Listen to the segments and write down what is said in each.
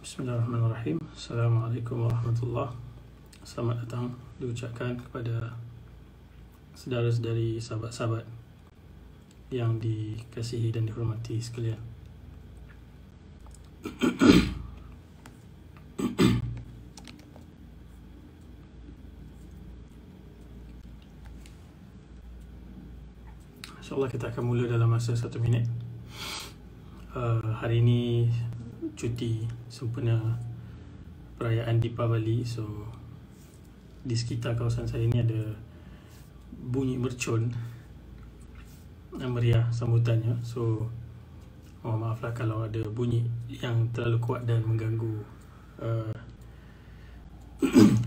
Bismillahirrahmanirrahim. Assalamualaikum warahmatullahi. Selamat datang diucapkan kepada saudara-saudari, sahabat-sahabat yang dikasihi dan dihormati sekalian. InsyaAllah kita akan mula dalam masa 1 minit. Hari ini cuti sempena perayaan Deepavali, so di sekitar kawasan saya ni ada bunyi mercun yang meriah sambutannya. So mohon maaflah kalau ada bunyi yang terlalu kuat dan mengganggu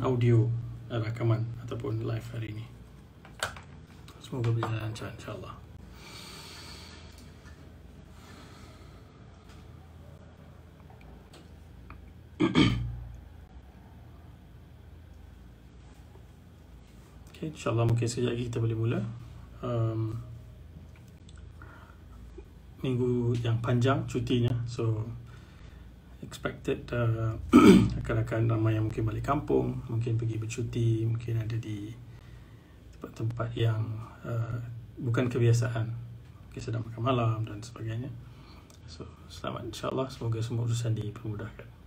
audio rakaman ataupun live hari ini. Semoga berjalan lancar insyaAllah. Okay, insyaAllah mungkin sekejap lagi kita boleh mula. Minggu yang panjang cutinya, so expected rakan-rakan ramai yang mungkin balik kampung, mungkin pergi bercuti, mungkin ada di tempat-tempat yang bukan kebiasaan, mungkin sedang makan malam dan sebagainya. So selamat insyaAllah, semoga semua urusan dipermudahkan.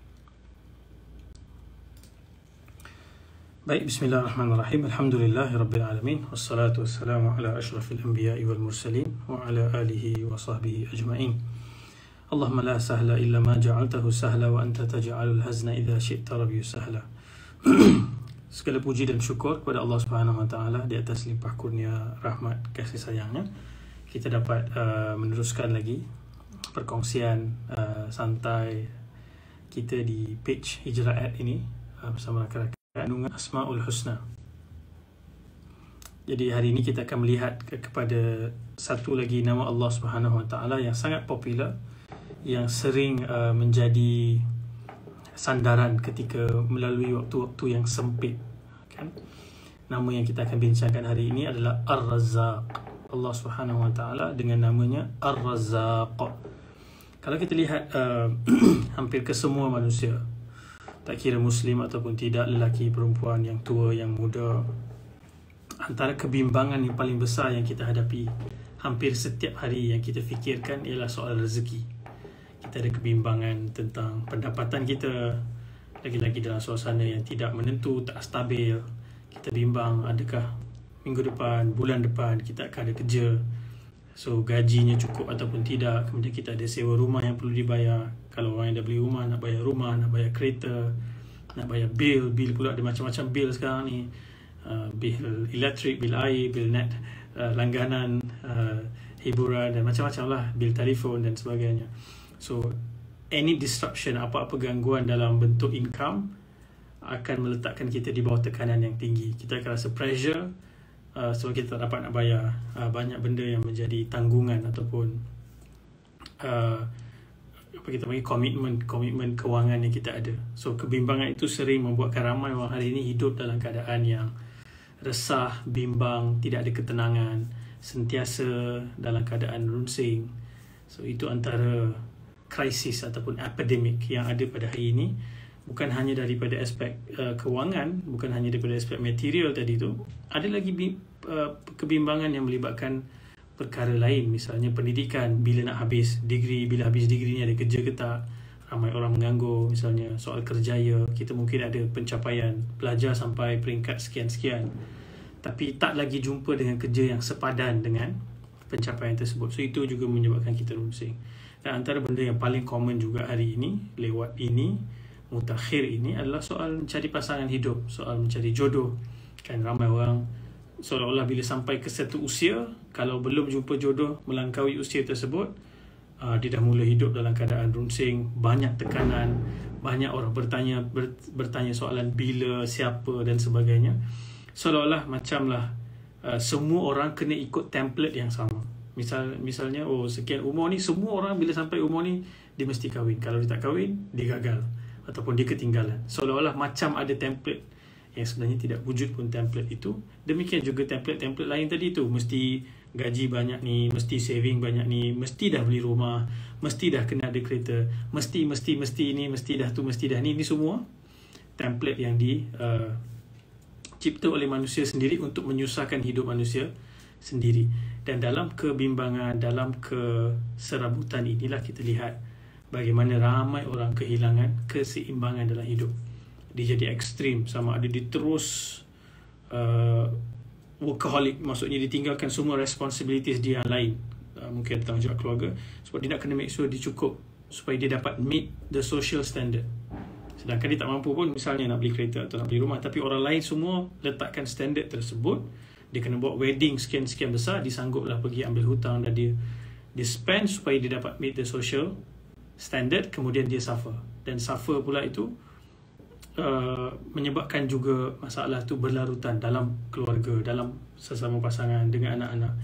Baik, bismillahirrahmanirrahim. Alhamdulillahirrabbilalamin. Wassalatu wassalamu ala ashrafil anbiya'i wal mursalin wa ala alihi wa sahbihi ajma'in. Allahumma la sahla illa ma ja'altahu sahla wa anta taj'alul hazna idha syi'ta rabbi sahla. Segala puji dan syukur kepada Allah Subhanahu wa taala di atas limpah kurnia rahmat kasih sayangnya. Kita dapat meneruskan lagi perkongsian santai kita di page Hijrah ini bersama rakan-rakan kandungan Asmaul Husna. Jadi hari ini kita akan melihat kepada satu lagi nama Allah Subhanahu Wa Taala yang sangat popular, yang sering menjadi sandaran ketika melalui waktu-waktu yang sempit, kan? Nama yang kita akan bincangkan hari ini adalah Ar-Razzaq. Allah Subhanahu Wa Taala dengan namanya Ar-Razzaq. Kalau kita lihat hampir ke semua manusia, tak kira Muslim ataupun tidak, lelaki, perempuan, yang tua, yang muda, antara kebimbangan yang paling besar yang kita hadapi hampir setiap hari yang kita fikirkan ialah soal rezeki. Kita ada kebimbangan tentang pendapatan kita, lagi-lagi dalam suasana yang tidak menentu, tak stabil. Kita bimbang adakah minggu depan, bulan depan kita akan ada kerja, so gajinya cukup ataupun tidak. Kemudian kita ada sewa rumah yang perlu dibayar. Kalau orang yang dah beli rumah, nak bayar rumah, nak bayar kereta, nak bayar bil pula, ada macam-macam bil sekarang ni. Bil elektrik, bil air, bil net, langganan, hiburan dan macam-macam lah, bil telefon dan sebagainya. So any disruption, apa-apa gangguan dalam bentuk income akan meletakkan kita di bawah tekanan yang tinggi. Kita akan rasa pressure sebab kita tak dapat nak bayar banyak benda yang menjadi tanggungan ataupun apa kita panggil komitmen kewangan yang kita ada. So kebimbangan itu sering membuatkan ramai orang hari ini hidup dalam keadaan yang resah, bimbang, tidak ada ketenangan, sentiasa dalam keadaan runsing. So itu antara krisis ataupun epidemik yang ada pada hari ini. Bukan hanya daripada aspek kewangan, bukan hanya daripada aspek material tadi tu, ada lagi kebimbangan yang melibatkan perkara lain, misalnya pendidikan, bila nak habis degree, bila habis degree ni ada kerja ke tak. Ramai orang menganggur, misalnya soal kerjaya, kita mungkin ada pencapaian, belajar sampai peringkat sekian-sekian, tapi tak lagi jumpa dengan kerja yang sepadan dengan pencapaian tersebut. So itu juga menyebabkan kita runsing. Dan antara benda yang paling common juga hari ini, lewat ini, mutakhir ini, adalah soal mencari pasangan hidup, soal mencari jodoh. Kan ramai orang seolah-olah bila sampai ke satu usia, kalau belum jumpa jodoh melangkaui usia tersebut, dia dah mula hidup dalam keadaan runsing, banyak tekanan, banyak orang bertanya soalan bila, siapa dan sebagainya. Seolah-olah macamlah semua orang kena ikut template yang sama. Misalnya, sekian umur ni, semua orang bila sampai umur ni dia mesti kahwin. Kalau dia tak kahwin, dia gagal ataupun dia ketinggalan. Seolah-olah macam ada template yang sebenarnya tidak wujud pun template itu. Demikian juga template-template lain tadi tu, mesti gaji banyak ni, mesti saving banyak ni, mesti dah beli rumah, mesti dah kena ada kereta, mesti ni, mesti dah tu, mesti dah ni. Ini semua template yang dicipta oleh manusia sendiri untuk menyusahkan hidup manusia sendiri. Dan dalam kebimbangan, dalam keserabutan inilah kita lihat bagaimana ramai orang kehilangan keseimbangan dalam hidup. Dia jadi ekstrim, sama ada dia terus workaholic, maksudnya ditinggalkan semua responsibilities dia yang lain, mungkin tanggungjawab keluarga, sebab dia nak kena make sure dia cukup supaya dia dapat meet the social standard. Sedangkan dia tak mampu pun, misalnya nak beli kereta atau nak beli rumah, tapi orang lain semua letakkan standard tersebut. Dia kena buat wedding sekian-sekian besar, dia sangguplah pergi ambil hutang dan dia spend supaya dia dapat meet the social standard. Kemudian dia suffer, dan suffer pula itu menyebabkan juga masalah tu berlarutan dalam keluarga, dalam sesama pasangan, dengan anak-anak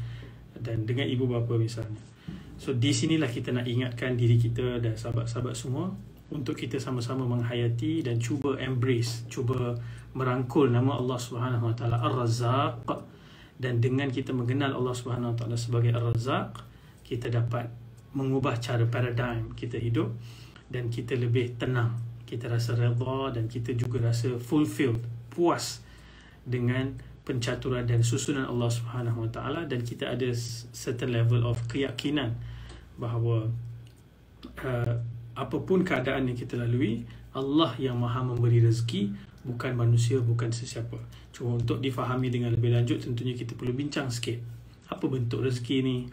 dan dengan ibu bapa misalnya. So di sinilah kita nak ingatkan diri kita dan sahabat-sahabat semua untuk kita sama-sama menghayati dan cuba embrace, cuba merangkul nama Allah Subhanahu Wa Taala Ar-Razzaq. Dan dengan kita mengenal Allah Subhanahu Wa Taala sebagai Ar-Razzaq, kita dapat mengubah cara paradigm kita hidup, dan kita lebih tenang, kita rasa redha, dan kita juga rasa fulfilled, puas dengan pencaturan dan susunan Allah Subhanahu Wa Taala. Dan kita ada certain level of keyakinan bahawa apapun keadaan yang kita lalui, Allah yang maha memberi rezeki, bukan manusia, bukan sesiapa. Cuma untuk difahami dengan lebih lanjut, tentunya kita perlu bincang sikit. Apa bentuk rezeki ni?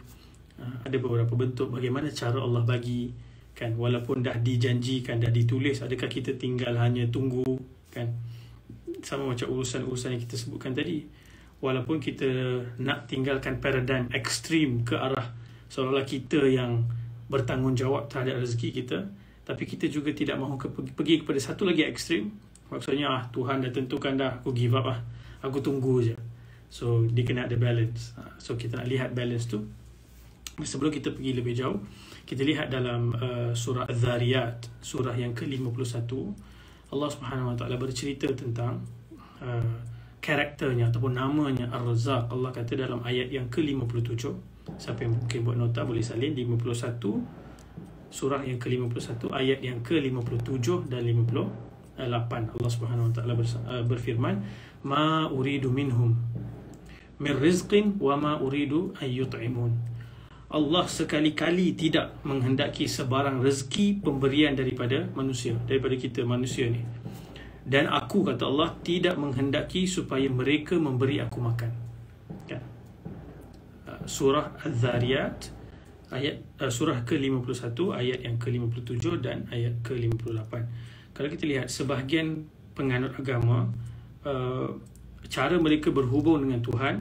Ada beberapa bentuk, bagaimana cara Allah bagi, kan? Walaupun dah dijanjikan, dah ditulis, adakah kita tinggal hanya tunggu, kan? Sama macam urusan-urusan yang kita sebutkan tadi. Walaupun kita nak tinggalkan paradigm ekstrim ke arah seolah-olah kita yang bertanggungjawab terhadap rezeki kita, tapi kita juga tidak mahu pergi kepada satu lagi ekstrim. Maksudnya Tuhan dah tentukan dah, aku give up aku tunggu je. So dia kena ada balance. So kita nak lihat balance tu. Sebelum kita pergi lebih jauh, kita lihat dalam surah Az-Zariyat, surah yang ke-51, Allah Subhanahu Wa Taala bercerita tentang karakternya ataupun namanya Ar-Razzaq. Allah kata dalam ayat yang ke-57, siapa yang mungkin buat nota boleh salin, 51, surah yang ke-51, ayat yang ke-57 dan 58. Allah Subhanahu Wa Taala berfirman, ma uridu minhum min rizqin wa ma uridu an yut'imun. Allah sekali-kali tidak menghendaki sebarang rezeki pemberian daripada manusia, daripada kita manusia ni. Dan aku, kata Allah, tidak menghendaki supaya mereka memberi aku makan. Kan? Surah Az-Zariyat, ayat surah ke-51, ayat yang ke-57 dan ayat ke-58. Kalau kita lihat sebahagian penganut agama, cara mereka berhubung dengan Tuhan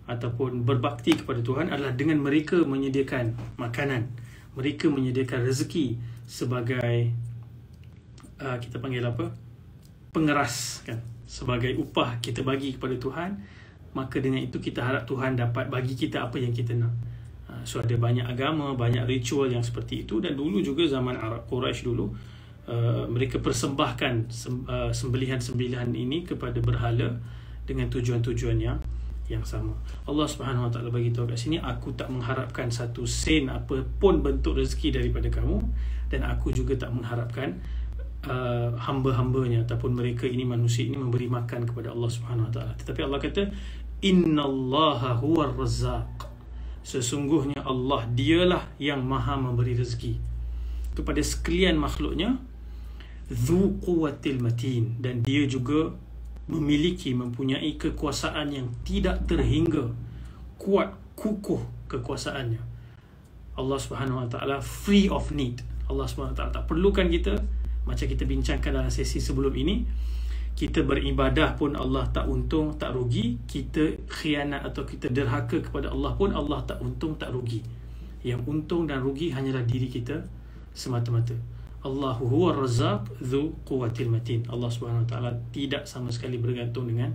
ataupun berbakti kepada Tuhan adalah dengan mereka menyediakan makanan, mereka menyediakan rezeki sebagai kita panggil apa, pengeras, kan, sebagai upah kita bagi kepada Tuhan. Maka dengan itu kita harap Tuhan dapat bagi kita apa yang kita nak. So ada banyak agama, banyak ritual yang seperti itu. Dan dulu juga zaman Arab Quraisy dulu, mereka persembahkan sembelihan-sembelihan ini kepada berhala dengan tujuan-tujuan yang sama. Allah Subhanahu Wa Taala bagi tahu kat sini, aku tak mengharapkan satu sen apapun bentuk rezeki daripada kamu, dan aku juga tak mengharapkan hamba-hambanya ataupun mereka ini, manusia ini, memberi makan kepada Allah Subhanahu Wa Taala. Tetapi Allah kata, innallaha huwar razzaq, sesungguhnya Allah dialah yang maha memberi rezeki kepada sekalian makhluknya, dzu quwwatil matin, dan dia juga mempunyai kekuasaan yang tidak terhingga, kuat, kukuh kekuasaannya. Allah Subhanahu Wa Taala free of need. Allah Subhanahu Wa Taala tak perlukan kita. Macam kita bincangkan dalam sesi sebelum ini, kita beribadah pun Allah tak untung, tak rugi. Kita khianat atau kita derhaka kepada Allah pun Allah tak untung, tak rugi. Yang untung dan rugi hanyalah diri kita semata-mata. Allahu huwa razzaq dzu quwwatil matin. Allah Subhanahu Wa Taala tidak sama sekali bergantung dengan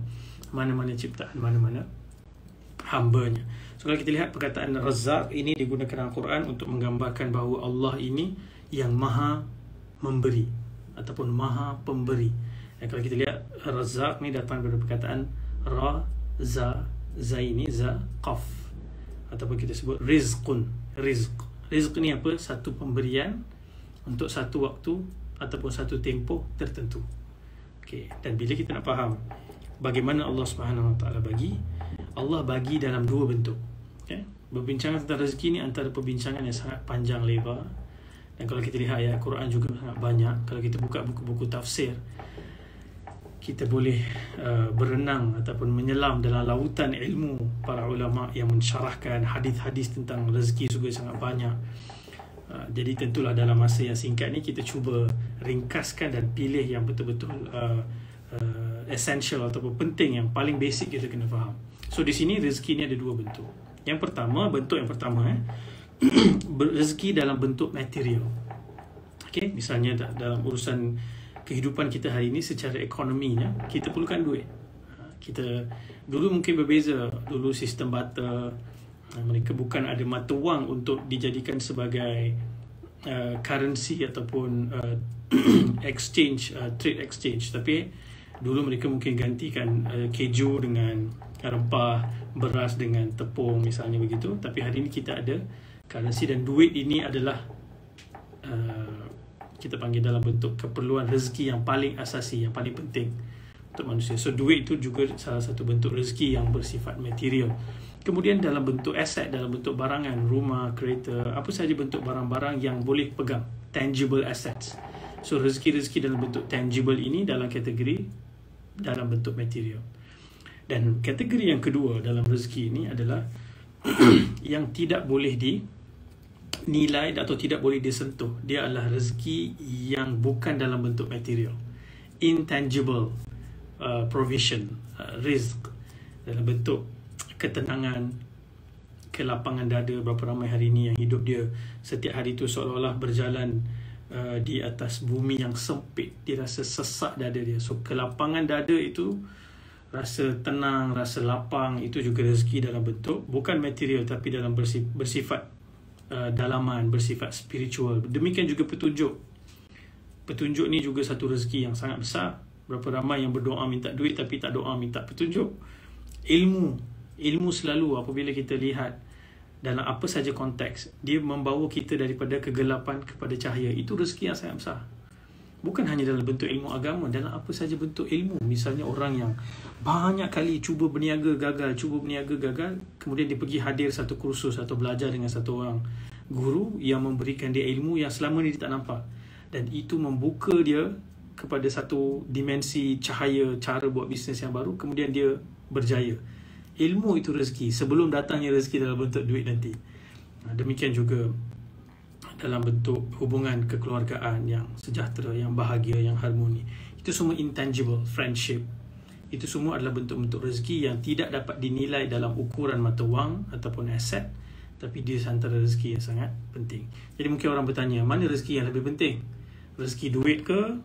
mana-mana ciptaan, mana-mana hambanya. So kalau kita lihat perkataan Razzaq ini digunakan dalam Quran untuk menggambarkan bahawa Allah ini yang maha memberi ataupun maha pemberi. Dan kalau kita lihat Razzaq ni datang daripada perkataan Ra, Za, Za ini Za, Qaf. ataupun kita sebut rizqun. Rizq ni apa? Satu pemberian untuk satu waktu ataupun satu tempoh tertentu. Okey, dan bila kita nak faham bagaimana Allah Subhanahu Wa Taala bagi, Allah bagi dalam dua bentuk. Okey, berbincangan tentang rezeki ni antara perbincangan yang sangat panjang lebar, dan kalau kita lihat ayat Quran juga sangat banyak. Kalau kita buka buku-buku tafsir, kita boleh berenang ataupun menyelam dalam lautan ilmu para ulama yang mensyarahkan hadis-hadis tentang rezeki juga sangat banyak. Jadi tentulah dalam masa yang singkat ni kita cuba ringkaskan dan pilih yang betul-betul essential ataupun penting, yang paling basic kita kena faham. So di sini rezeki ni ada dua bentuk. Yang pertama, rezeki dalam bentuk material. Okay, misalnya dalam urusan kehidupan kita hari ini secara ekonominya, kita perlukan duit. Kita dulu mungkin berbeza. Dulu sistem barter, mereka bukan ada mata wang untuk dijadikan sebagai currency ataupun exchange, trade exchange. Tapi dulu mereka mungkin gantikan keju dengan rempah, beras dengan tepung misalnya begitu. Tapi hari ini kita ada currency, dan duit ini adalah kita panggil dalam bentuk keperluan rezeki yang paling asasi, yang paling penting untuk manusia. So duit itu juga salah satu bentuk rezeki yang bersifat material. Kemudian dalam bentuk aset, dalam bentuk barangan, rumah, kereta, apa sahaja bentuk barang-barang yang boleh pegang, tangible assets. So rezeki-rezeki dalam bentuk tangible ini dalam kategori dalam bentuk material. Dan kategori yang kedua dalam rezeki ini adalah yang tidak boleh dinilai atau tidak boleh disentuh. Dia adalah rezeki yang bukan dalam bentuk material, intangible provision, rizq dalam bentuk ketenangan, kelapangan dada. Berapa ramai hari ini yang hidup dia setiap hari tu seolah-olah berjalan di atas bumi yang sempit. Dia rasa sesak dada dia. So kelapangan dada itu, rasa tenang, rasa lapang, itu juga rezeki dalam bentuk bukan material tapi dalam bersifat dalaman, bersifat spiritual. Demikian juga petunjuk. Petunjuk ni juga satu rezeki yang sangat besar. Berapa ramai yang berdoa minta duit tapi tak doa minta petunjuk. Ilmu selalu, apabila kita lihat dalam apa saja konteks, dia membawa kita daripada kegelapan kepada cahaya. Itu rezeki yang sangat besar. Bukan hanya dalam bentuk ilmu agama, dalam apa saja bentuk ilmu. Misalnya orang yang banyak kali cuba berniaga gagal, kemudian dia pergi hadir satu kursus atau belajar dengan satu orang guru yang memberikan dia ilmu yang selama ni dia tak nampak. Dan itu membuka dia kepada satu dimensi cahaya, cara buat bisnes yang baru, kemudian dia berjaya. Ilmu itu rezeki sebelum datangnya rezeki dalam bentuk duit nanti. Demikian juga dalam bentuk hubungan kekeluargaan yang sejahtera, yang bahagia, yang harmoni. Itu semua intangible, friendship. Itu semua adalah bentuk-bentuk rezeki yang tidak dapat dinilai dalam ukuran mata wang ataupun aset, tapi dia antara rezeki yang sangat penting. Jadi mungkin orang bertanya, mana rezeki yang lebih penting? Rezeki duit ke?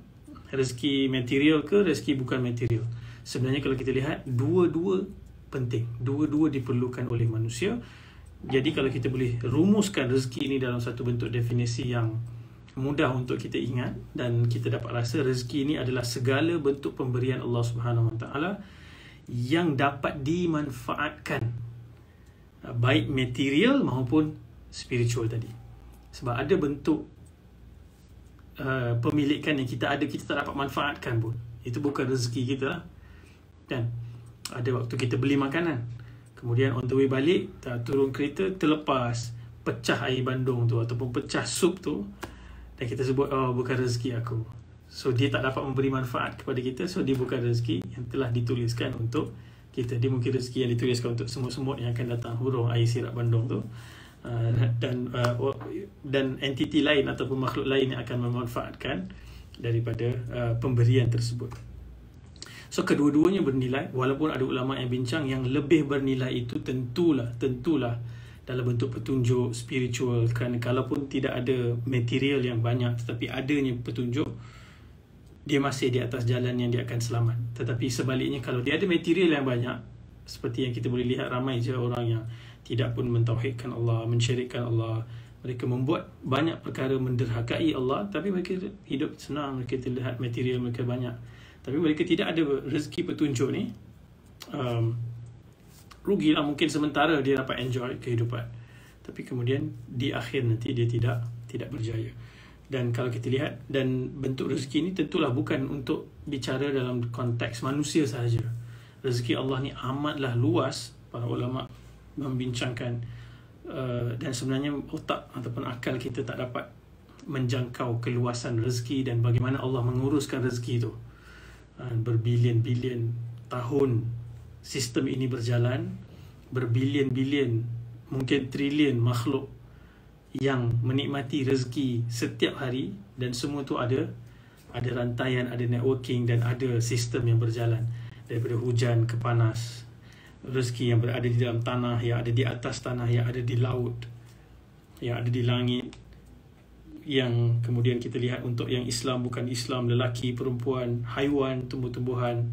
Rezeki material ke? Rezeki bukan material? Sebenarnya kalau kita lihat, dua-dua penting. Dua-dua diperlukan oleh manusia. Jadi kalau kita boleh rumuskan rezeki ini dalam satu bentuk definisi yang mudah untuk kita ingat, dan kita dapat rasa rezeki ini adalah segala bentuk pemberian Allah Subhanahu Wa Taala yang dapat dimanfaatkan, baik material maupun spiritual tadi. Sebab ada bentuk pemilikan yang kita ada, kita tak dapat manfaatkan pun. Itu bukan rezeki kita lah. Dan ada waktu kita beli makanan, kemudian on the way balik, turun kereta, terlepas, pecah air bandung tu ataupun pecah sup tu, dan kita sebut, oh bukan rezeki aku. So dia tak dapat memberi manfaat kepada kita. So dia bukan rezeki yang telah dituliskan untuk kita. Dia mungkin rezeki yang dituliskan untuk semut-semut yang akan datang hurung air sirap bandung tu, dan entiti lain ataupun makhluk lain yang akan memanfaatkan daripada pemberian tersebut. So kedua-duanya bernilai, walaupun ada ulama yang bincang yang lebih bernilai itu tentulah dalam bentuk petunjuk spiritual, kerana kalaupun tidak ada material yang banyak tetapi adanya petunjuk, dia masih di atas jalan yang dia akan selamat. Tetapi sebaliknya, kalau dia ada material yang banyak, seperti yang kita boleh lihat, ramai je orang yang tidak pun mentauhidkan Allah, mensyirikkan Allah. Mereka membuat banyak perkara menderhakai Allah, tapi mereka hidup senang, mereka terlihat material mereka banyak. Tapi mereka tidak ada rezeki petunjuk ni, rugilah, mungkin sementara dia dapat enjoy kehidupan, tapi kemudian di akhir nanti dia tidak berjaya. Dan kalau kita lihat, dan bentuk rezeki ni tentulah bukan untuk bicara dalam konteks manusia sahaja. Rezeki Allah ni amatlah luas. Para ulama membincangkan, dan sebenarnya otak ataupun akal kita tak dapat menjangkau keluasan rezeki dan bagaimana Allah menguruskan rezeki itu. Berbilion-bilion tahun sistem ini berjalan, berbilion-bilion, mungkin trilion makhluk yang menikmati rezeki setiap hari, dan semua tu ada rantaian, ada networking, dan ada sistem yang berjalan, daripada hujan ke panas, rezeki yang berada di dalam tanah, yang ada di atas tanah, yang ada di laut, yang ada di langit, yang kemudian kita lihat untuk yang Islam, bukan Islam, lelaki, perempuan, haiwan, tumbuh-tumbuhan,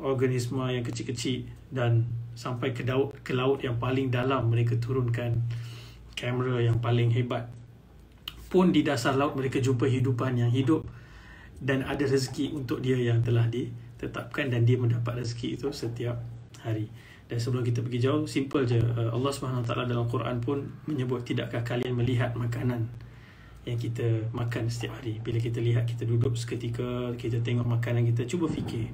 organisma yang kecil-kecil, dan sampai ke laut yang paling dalam mereka turunkan kamera yang paling hebat. Pun di dasar laut mereka jumpa hidupan yang hidup, dan ada rezeki untuk dia yang telah ditetapkan, dan dia mendapat rezeki itu setiap hari. Dan sebelum kita pergi jauh, simple je, Allah SWT dalam Quran pun menyebut, tidakkah kalian melihat makanan yang kita makan setiap hari? Bila kita lihat, kita duduk seketika, kita tengok makanan kita, cuba fikir,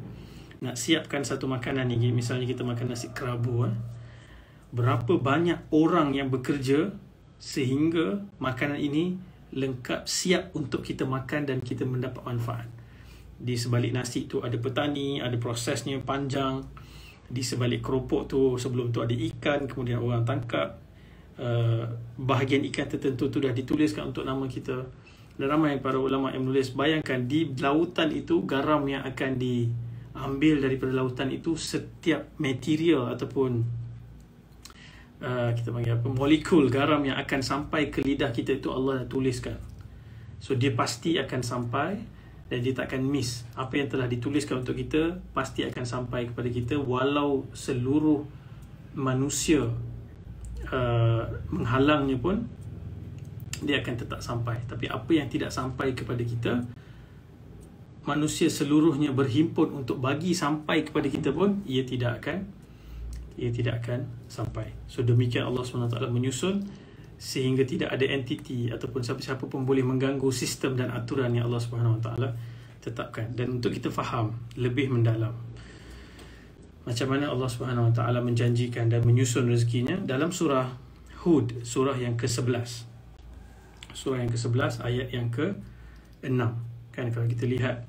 nak siapkan satu makanan ni, misalnya kita makan nasi kerabu, berapa banyak orang yang bekerja sehingga makanan ini lengkap, siap untuk kita makan dan kita mendapat manfaat. Di sebalik nasi tu ada petani, ada prosesnya panjang. Di sebalik keropok tu, sebelum tu ada ikan, kemudian orang tangkap. Bahagian ikan tertentu tu dah dituliskan untuk nama kita. Dan ramai para ulama yang menulis, bayangkan di lautan itu, garam yang akan diambil daripada lautan itu, setiap material ataupun kita panggil apa, molekul garam yang akan sampai ke lidah kita itu Allah dah tuliskan. So dia pasti akan sampai, dan dia takkan miss. Apa yang telah dituliskan untuk kita pasti akan sampai kepada kita, walau seluruh manusia menghalangnya pun, dia akan tetap sampai. Tapi apa yang tidak sampai kepada kita, manusia seluruhnya berhimpun untuk bagi sampai kepada kita pun, ia tidak akan sampai. So demikian Allah SWT menyusun sehingga tidak ada entiti ataupun siapa-siapa pun boleh mengganggu sistem dan aturan yang Allah SWT tetapkan. Dan untuk kita faham lebih mendalam macam mana Allah SWT menjanjikan dan menyusun rezekinya, dalam surah Hud, surah yang ke-11, surah yang ke-11 ayat yang ke-6, kan, kalau kita lihat,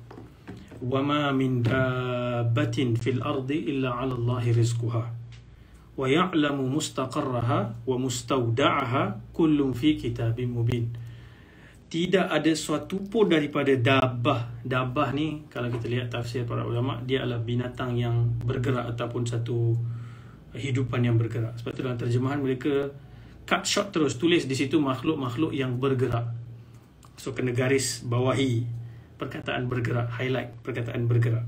وَمَا مِنْ دَابَّةٍ فِي الْأَرْضِ إِلَّا عَلَى اللَّهِ رِزْقُهَا وَيَعْلَمُ مُسْتَقَرَّهَا وَمُسْتَوْدَعَهَا كُلٌّ فِي كِتَابٍ مُبِينٍ. Tidak ada suatu pun daripada dabbah. Dabbah ni, kalau kita lihat tafsir para ulama, dia adalah binatang yang bergerak ataupun satu hidupan yang bergerak. Sebab tu dalam terjemahan mereka cut short terus, tulis di situ makhluk-makhluk yang bergerak. So kena garis bawahi perkataan bergerak, highlight perkataan bergerak.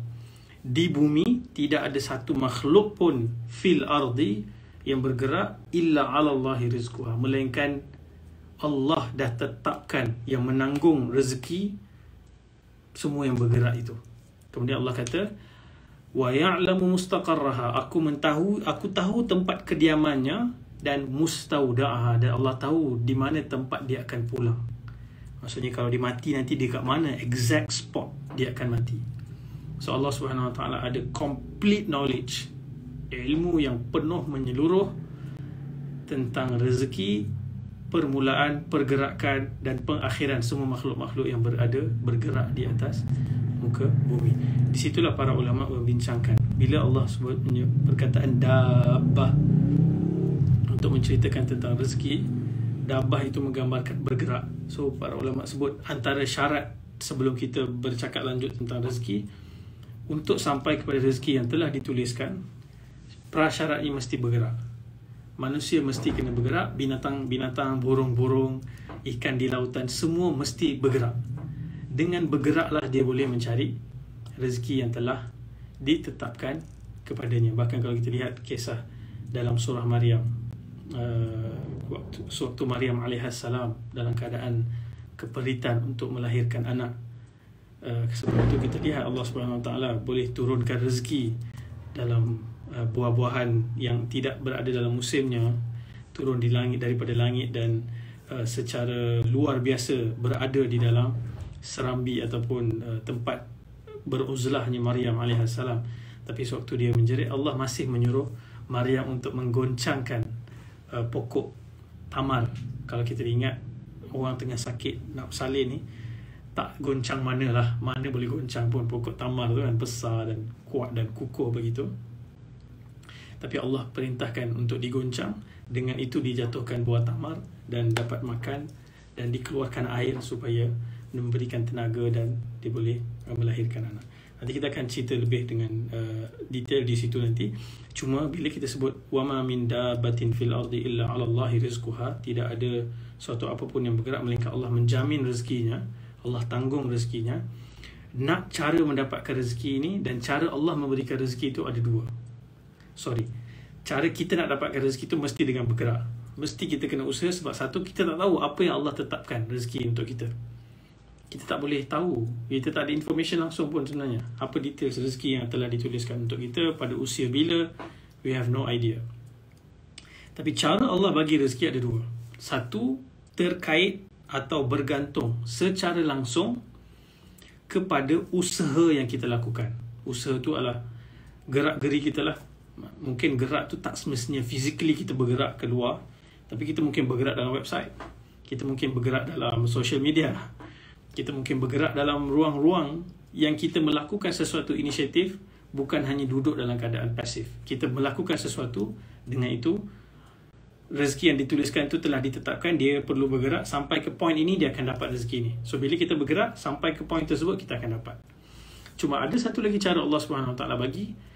Di bumi tidak ada satu makhluk pun fil ardi yang bergerak illa 'ala Allahi rizquha, melainkan Allah dah tetapkan yang menanggung rezeki semua yang bergerak itu. Kemudian Allah kata, wa ya'lamu mustaqarraha, aku tahu tempat kediamannya, dan mustaudaha, dan Allah tahu di mana tempat dia akan pulang. Maksudnya kalau dia mati nanti dia kat mana, exact spot dia akan mati. So Allah SWT ada complete knowledge, ilmu yang penuh menyeluruh tentang rezeki, permulaan, pergerakan dan pengakhiran semua makhluk-makhluk yang bergerak di atas muka bumi. Di situlah para ulama membincangkan, bila Allah sebut perkataan dabbah untuk menceritakan tentang rezeki, dabbah itu menggambarkan bergerak. So para ulama sebut antara syarat sebelum kita bercakap lanjut tentang rezeki, untuk sampai kepada rezeki yang telah dituliskan, prasyarat ini mesti bergerak. Manusia mesti kena bergerak, binatang-binatang, burung-burung, ikan di lautan, semua mesti bergerak. Dengan bergeraklah dia boleh mencari rezeki yang telah ditetapkan kepadanya. Bahkan kalau kita lihat kisah dalam surah Maryam, waktu Maryam alaihissalam dalam keadaan keperitan untuk melahirkan anak, sebab itu kita lihat Allah SWT boleh turunkan rezeki dalam buah-buahan yang tidak berada dalam musimnya turun di langit, daripada langit, dan secara luar biasa berada di dalam serambi ataupun tempat beruzlahnya Maryam alaihissalam. Tapi sewaktu dia menjerit, Allah masih menyuruh Maryam untuk menggoncangkan pokok tamar. Kalau kita ingat, orang tengah sakit nak bersalin ni, tak goncang mana boleh goncang pun. Pokok tamar tu kan besar dan kuat dan kukuh begitu. Tapi Allah perintahkan untuk digoncang. Dengan itu dijatuhkan buah tamar dan dapat makan, dan dikeluarkan air supaya memberikan tenaga dan dia boleh melahirkan anak. Nanti kita akan cerita lebih dengan detail di situ nanti. Cuma bila kita sebut wama min dabbatin fil ardi illa 'ala Allahi rizquha, tidak ada suatu apapun yang bergerak melainkan Allah menjamin rezekinya, Allah tanggung rezekinya. Nak cara mendapatkan rezeki ini dan cara Allah memberikan rezeki itu ada dua. Cara kita nak dapatkan rezeki itu mesti dengan bergerak. Mesti kita kena usaha, sebab satu, kita tak tahu apa yang Allah tetapkan rezeki untuk kita. Kita tak boleh tahu. Kita tak ada information langsung pun sebenarnya. Apa details rezeki yang telah dituliskan untuk kita pada usia bila, we have no idea. Tapi cara Allah bagi rezeki ada dua. Satu, terkait atau bergantung secara langsung kepada usaha yang kita lakukan. Usaha tu adalah gerak-geri kita lah. Mungkin gerak tu tak semestinya physically kita bergerak keluar, tapi kita mungkin bergerak dalam website, kita mungkin bergerak dalam social media, kita mungkin bergerak dalam ruang-ruang yang kita melakukan sesuatu inisiatif, bukan hanya duduk dalam keadaan pasif. Kita melakukan sesuatu, dengan itu rezeki yang dituliskan itu telah ditetapkan, dia perlu bergerak sampai ke point ini, dia akan dapat rezeki ni. So bila kita bergerak sampai ke point tersebut, kita akan dapat. Cuma ada satu lagi cara Allah SWT bagi,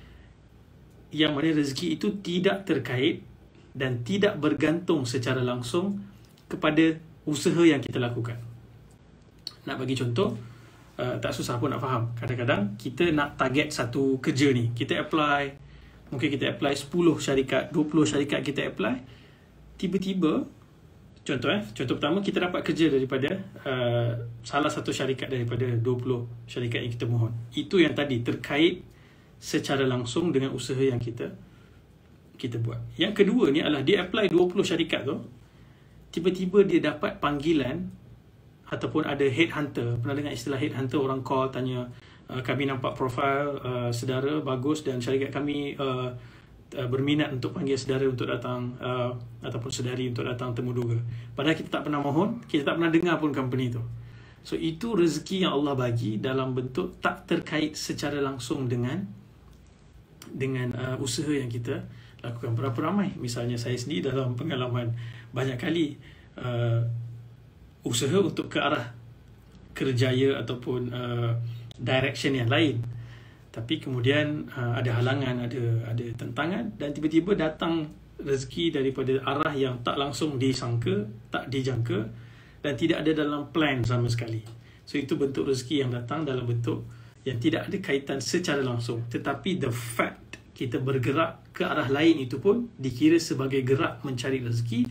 yang mana rezeki itu tidak terkait dan tidak bergantung secara langsung kepada usaha yang kita lakukan. Nak bagi contoh, tak susah pun nak faham. Kadang-kadang kita nak target satu kerja ni, kita apply, mungkin kita apply 10 syarikat, 20 syarikat kita apply. Tiba-tiba, contoh pertama, kita dapat kerja daripada salah satu syarikat daripada 20 syarikat yang kita mohon. Itu yang tadi terkait secara langsung dengan usaha yang kita buat. Yang kedua ni adalah dia apply 20 syarikat tu, tiba-tiba dia dapat panggilan ataupun ada headhunter. Pernah dengar istilah headhunter? Orang call tanya, kami nampak profil saudara bagus dan syarikat kami berminat untuk panggil saudara untuk datang ataupun saudari untuk datang temuduga. Padahal kita tak pernah mohon, kita tak pernah dengar pun company tu. So itu rezeki yang Allah bagi dalam bentuk tak terkait secara langsung dengan usaha yang kita lakukan. Berapa ramai, misalnya saya sendiri dalam pengalaman banyak kali usaha untuk ke arah kerjaya ataupun direction yang lain, tapi kemudian ada halangan, ada tentangan, dan tiba-tiba datang rezeki daripada arah yang tak langsung disangka, tak dijangka, dan tidak ada dalam plan sama sekali. So itu bentuk rezeki yang datang dalam bentuk yang tidak ada kaitan secara langsung, tetapi the fact kita bergerak ke arah lain itu pun dikira sebagai gerak mencari rezeki.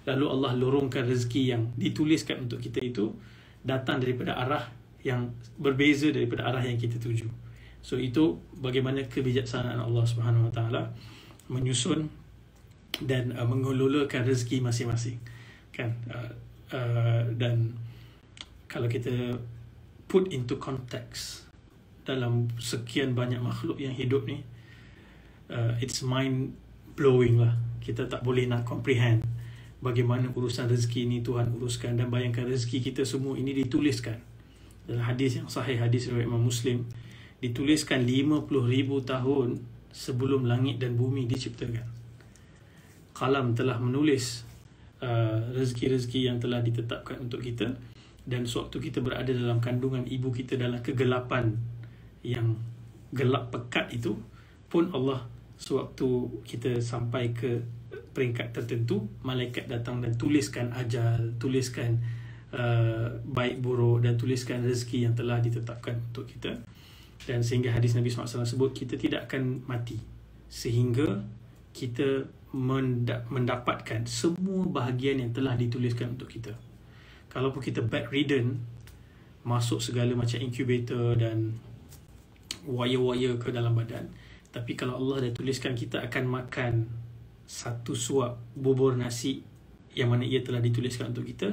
Lalu Allah lorongkan rezeki yang dituliskan untuk kita itu datang daripada arah yang berbeza daripada arah yang kita tuju. So itu bagaimana kebijaksanaan Allah Subhanahu Wa Taala menyusun dan mengelolakan rezeki masing-masing, kan? Dan kalau kita put into context dalam sekian banyak makhluk yang hidup ni, it's mind blowing lah. Kita tak boleh nak comprehend bagaimana urusan rezeki ni Tuhan uruskan. Dan bayangkan rezeki kita semua ini dituliskan dalam hadis yang sahih, hadis riwayat Imam Muslim, dituliskan 50,000 tahun sebelum langit dan bumi diciptakan. Qalam telah menulis rezeki-rezeki yang telah ditetapkan untuk kita, dan sewaktu kita berada dalam kandungan ibu kita dalam kegelapan yang gelap pekat itu pun, Allah sewaktu kita sampai ke peringkat tertentu, malaikat datang dan tuliskan ajal, tuliskan baik buruk, dan tuliskan rezeki yang telah ditetapkan untuk kita. Dan sehingga hadis Nabi SAW sebut, kita tidak akan mati sehingga kita mendapatkan semua bahagian yang telah dituliskan untuk kita. Kalaupun kita bedridden, masuk segala macam incubator dan wire-wire ke dalam badan, Tapi kalau Allah dah tuliskan kita akan makan satu suap bubur nasi yang mana ia telah dituliskan untuk kita,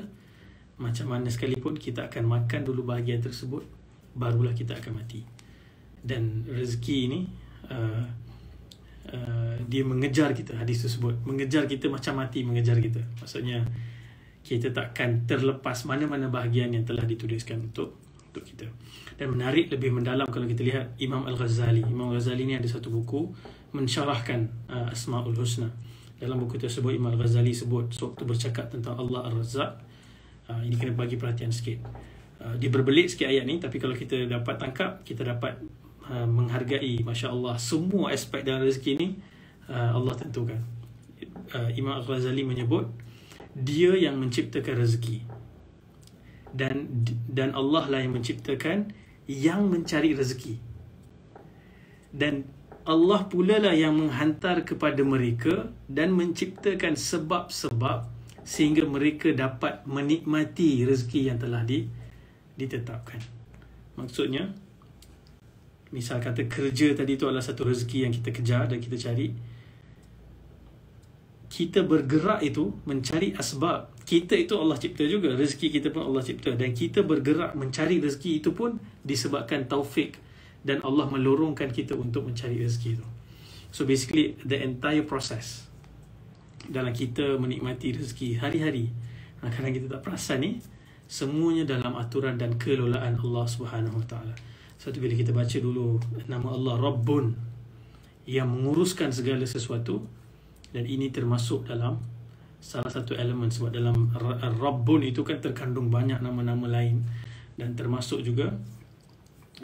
macam mana sekalipun kita akan makan dulu bahagian tersebut, barulah kita akan mati. Dan rezeki ini dia mengejar kita, hadis tersebut mengejar kita macam mati mengejar kita. Maksudnya kita takkan terlepas mana-mana bahagian yang telah dituliskan untuk kita. Dan menarik lebih mendalam kalau kita lihat Imam Al-Ghazali. Imam Al-Ghazali ni ada satu buku mensyarahkan Asmaul Husna. Dalam buku tersebut Imam Al-Ghazali sebut sewaktu bercakap tentang Allah Ar-Razzaq, ini kena bagi perhatian sikit. Dia berbelit sikit ayat ni, tapi kalau kita dapat tangkap, kita dapat menghargai, Masya Allah, semua aspek dalam rezeki ni Allah tentukan. Imam Al-Ghazali menyebut dia yang menciptakan rezeki, dan Allah lah yang menciptakan yang mencari rezeki, dan Allah pula lah yang menghantar kepada mereka dan menciptakan sebab-sebab sehingga mereka dapat menikmati rezeki yang telah ditetapkan. Maksudnya, misal kata kerja tadi tu adalah satu rezeki yang kita kejar dan kita cari. Kita bergerak itu mencari asbab. Kita itu Allah cipta juga, rezeki kita pun Allah cipta, dan kita bergerak mencari rezeki itu pun disebabkan taufik, dan Allah melorongkan kita untuk mencari rezeki itu. So basically the entire process dalam kita menikmati rezeki hari-hari, kadang kita tak perasan ni, semuanya dalam aturan dan kelolaan Allah Subhanahu Wa Taala. Satu bila kita baca dulu nama Allah Rabbun, yang menguruskan segala sesuatu, dan ini termasuk dalam salah satu elemen, sebab dalam Rabbun itu kan terkandung banyak nama-nama lain, dan termasuk juga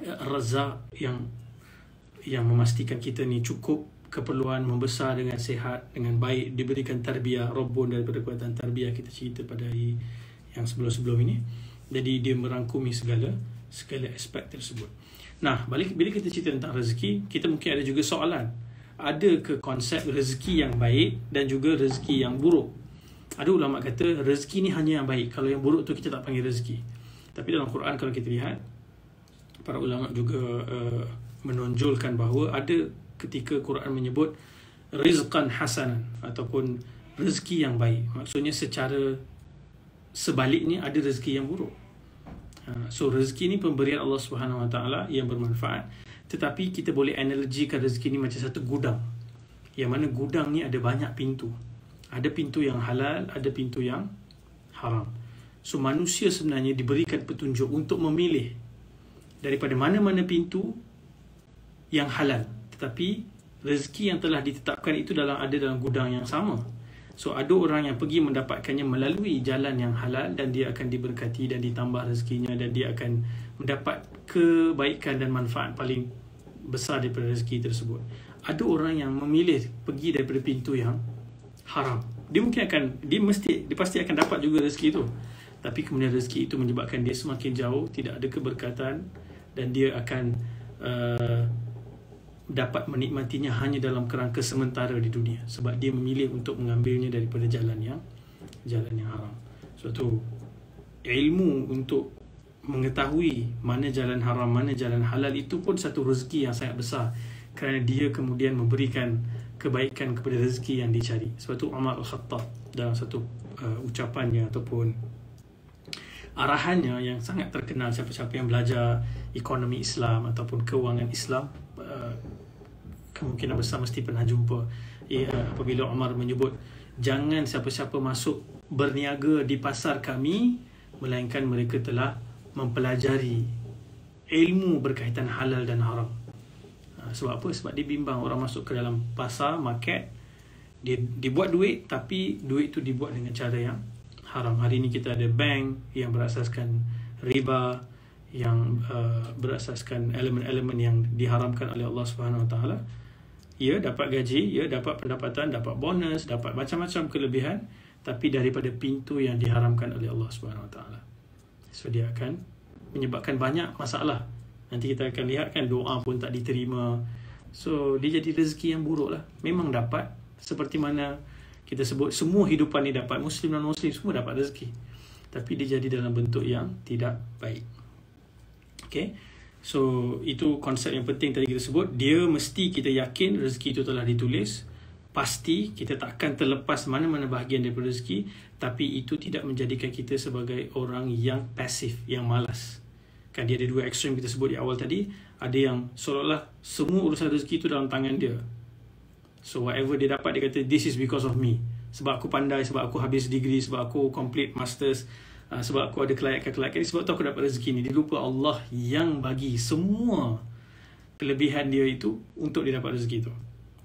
Razzaq yang memastikan kita ni cukup keperluan, membesar dengan sihat, dengan baik, diberikan tarbiyah. Rabbun daripada kekuatan tarbiyah kita cerita pada hari yang sebelum-sebelum ini. Jadi dia merangkumi segala aspek tersebut. Nah, bila kita cerita tentang rezeki, kita mungkin ada juga soalan. Ada ke konsep rezeki yang baik dan juga rezeki yang buruk? Ada ulama kata rezeki ni hanya yang baik, kalau yang buruk tu kita tak panggil rezeki. Tapi dalam Quran kalau kita lihat, para ulama juga menonjolkan bahawa ada ketika Quran menyebut rizqan hasanan ataupun rezeki yang baik. Maksudnya secara sebaliknya ada rezeki yang buruk. So rezeki ni pemberian Allah Subhanahu Wa Taala yang bermanfaat. Tetapi kita boleh analogikan rezeki ni macam satu gudang, yang mana gudang ni ada banyak pintu. Ada pintu yang halal, ada pintu yang haram. So manusia sebenarnya diberikan petunjuk untuk memilih daripada mana-mana pintu yang halal. Tetapi rezeki yang telah ditetapkan itu ada dalam gudang yang sama. So ada orang yang pergi mendapatkannya melalui jalan yang halal, dan dia akan diberkati dan ditambah rezekinya, dan dia akan mendapat kebaikan dan manfaat paling besar daripada rezeki tersebut. Ada orang yang memilih pergi daripada pintu yang haram. Dia pasti akan dapat juga rezeki itu, tapi kemudian rezeki itu menyebabkan dia semakin jauh, tidak ada keberkatan, dan dia akan dapat menikmatinya hanya dalam kerangka sementara di dunia, sebab dia memilih untuk mengambilnya daripada jalan yang haram. Suatu ilmu untuk mengetahui mana jalan haram, mana jalan halal, itu pun satu rezeki yang sangat besar, kerana dia kemudian memberikan kebaikan kepada rezeki yang dicari. Sebab tu Umar Al-Khattab dalam satu ucapannya ataupun arahannya yang sangat terkenal, siapa-siapa yang belajar ekonomi Islam ataupun kewangan Islam, kemungkinan besar mesti pernah jumpa apabila Umar menyebut, jangan siapa-siapa masuk berniaga di pasar kami melainkan mereka telah mempelajari ilmu berkaitan halal dan haram. Sebab apa? Sebab dia bimbang orang masuk ke dalam pasar, market, dia buat duit, tapi duit tu dibuat dengan cara yang haram. Hari ini kita ada bank yang berasaskan riba, yang berasaskan elemen-elemen yang diharamkan oleh Allah Subhanahu Wa Taala. Ia dapat gaji, ia dapat pendapatan, dapat bonus, dapat macam-macam kelebihan, tapi daripada pintu yang diharamkan oleh Allah Subhanahu Wa Taala. So dia akan menyebabkan banyak masalah. Nanti kita akan lihat kan, doa pun tak diterima. So dia jadi rezeki yang buruk lah. Memang dapat, seperti mana kita sebut, semua hidupan ni dapat, Muslim dan non-Muslim semua dapat rezeki, tapi dia jadi dalam bentuk yang tidak baik. Okay, So itu konsep yang penting tadi kita sebut. Dia mesti kita yakin rezeki itu telah ditulis. Pasti kita takkan terlepas mana-mana bahagian daripada rezeki. Tapi itu tidak menjadikan kita sebagai orang yang pasif, yang malas. Kan dia ada dua ekstrem kita sebut di awal tadi. Ada yang seolah-olah semua urusan rezeki itu dalam tangan dia. So whatever dia dapat, dia kata this is because of me. Sebab aku pandai, sebab aku habis degree, sebab aku complete masters, sebab aku ada kelayakan-kelayakan, sebab tu aku dapat rezeki ni. Dia lupa Allah yang bagi semua kelebihan dia itu untuk dia dapat rezeki tu.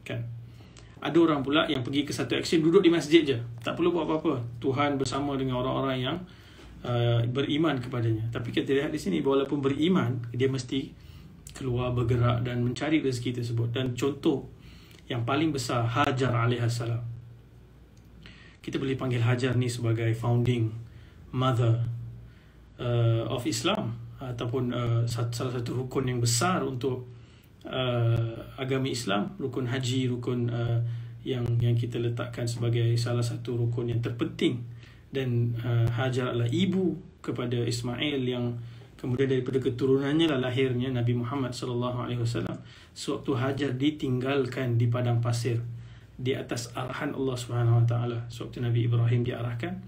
Kan? Ada orang pula yang pergi ke satu ekstrem, duduk di masjid je, tak perlu buat apa-apa. Tuhan bersama dengan orang-orang yang beriman kepadanya. Tapi kita lihat di sini, walaupun beriman, dia mesti keluar bergerak dan mencari rezeki tersebut. Dan contoh yang paling besar, Hajar alaihissalam. Kita boleh panggil Hajar ni sebagai founding mother of Islam, ataupun salah satu rukun yang besar untuk agama Islam, rukun haji, rukun yang kita letakkan sebagai salah satu rukun yang terpenting. Dan Hajar adalah ibu kepada Ismail, yang kemudian daripada keturunannya lah lahirnya Nabi Muhammad SAW. Sewaktu Hajar ditinggalkan di padang pasir di atas arahan Allah Subhanahu Wa Taala, sewaktu Nabi Ibrahim diarahkan,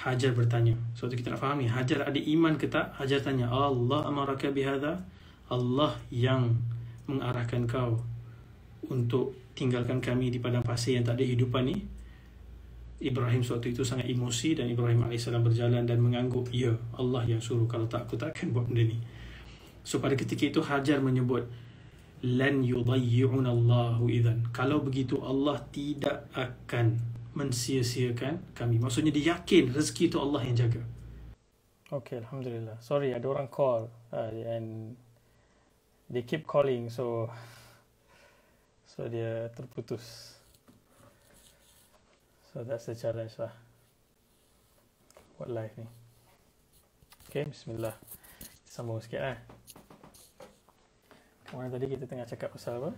Hajar bertanya. Sewaktu kita nak fahami Hajar ada iman ke tak, Hajar tanya, Allah amaraka bihadha, Allah yang mengarahkan kau untuk tinggalkan kami di padang pasir yang tak ada hidupan ni? Ibrahim waktu itu sangat emosi, dan Ibrahim AS berjalan dan mengangguk, ya Allah yang suruh, kalau tak aku takkan buat benda ni. So pada ketika itu Hajar menyebut, lan yudayyi'una Allahu idzan, kalau begitu Allah tidak akan mensia-siakan kami. Maksudnya dia yakin rezeki itu Allah yang jaga. Okay, Alhamdulillah. Sorry, ada orang call and they keep calling, so dia terputus. So that's the challenge lah buat live ni. Okay, bismillah. Sambung sikit lah. Kemarin tadi kita tengah cakap pasal apa?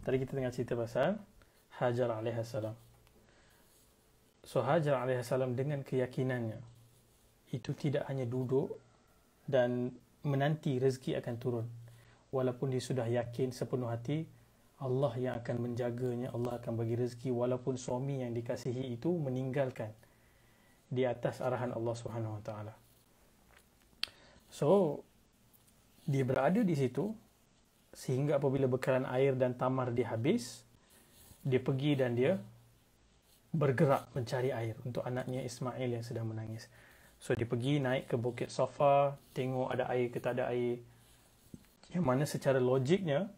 Tadi kita tengah cerita pasal Hajar alaihissalam. So Hajar alaihissalam dengan keyakinannya itu tidak hanya duduk dan menanti rezeki akan turun. Walaupun dia sudah yakin sepenuh hati Allah yang akan menjaganya, Allah akan bagi rezeki, walaupun suami yang dikasihi itu meninggalkan di atas arahan Allah Subhanahu Wa Taala. So dia berada di situ sehingga apabila bekalan air dan tamar dia habis, dia pergi dan dia bergerak mencari air untuk anaknya Ismail yang sedang menangis. So dia pergi naik ke Bukit Safa, tengok ada air ke tak ada air. Yang mana secara logiknya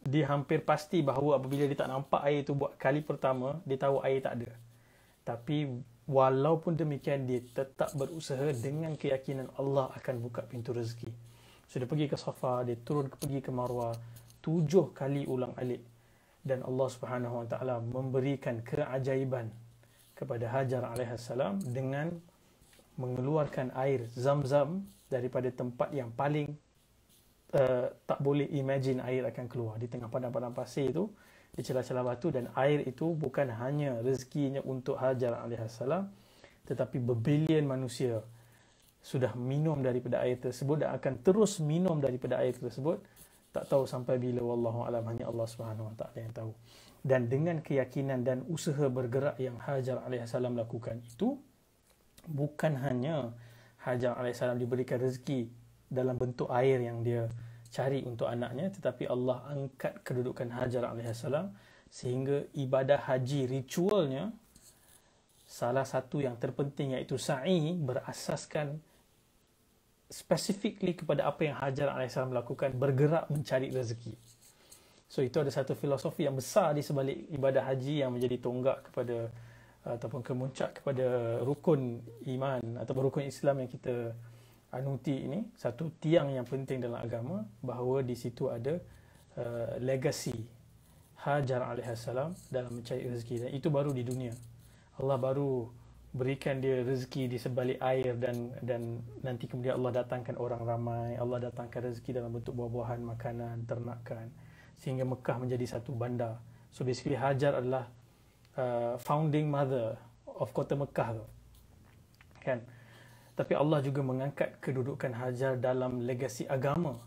dia hampir pasti bahawa apabila dia tak nampak air itu buat kali pertama, dia tahu air tak ada. Tapi walaupun demikian, dia tetap berusaha dengan keyakinan Allah akan buka pintu rezeki. So dia pergi ke Safa, dia pergi ke Marwah 7 kali ulang alik, dan Allah Subhanahu Wa Taala memberikan keajaiban kepada Hajar alaihissalam dengan mengeluarkan air Zam-Zam daripada tempat yang paling tak boleh imagine air akan keluar di tengah padang-padang pasir itu, di celah-celah batu. Dan air itu bukan hanya rezekinya untuk Hajar alaihissalam, tetapi berbilion manusia sudah minum daripada air tersebut dan akan terus minum daripada air tersebut, tak tahu sampai bila, wallahu alam, hanya Allah Subhanahu Wa Taala yang tahu. Dan dengan keyakinan dan usaha bergerak yang Hajar alaihissalam lakukan itu, bukan hanya Hajar alaihissalam diberikan rezeki dalam bentuk air yang dia cari untuk anaknya, tetapi Allah angkat kedudukan Hajar alaihissalam sehingga ibadah haji ritualnya, salah satu yang terpenting iaitu sa'i, berasaskan specifically kepada apa yang Hajar alaihissalam lakukan, bergerak mencari rezeki. So itu ada satu filosofi yang besar di sebalik ibadah haji yang menjadi tonggak kepada ataupun kemuncak kepada rukun iman ataupun rukun Islam yang kita anuti ini. Satu tiang yang penting dalam agama, bahawa di situ ada legasi Hajar alaihissalam dalam mencari rezeki, dan itu baru di dunia. Allah baru berikan dia rezeki di sebalik air, dan nanti kemudian Allah datangkan orang ramai, Allah datangkan rezeki dalam bentuk buah-buahan, makanan, ternakan, sehingga Mekah menjadi satu bandar. So basically Hajar adalah founding mother of kota Mekah tu. kan. Tapi Allah juga mengangkat kedudukan Hajar dalam legasi agama,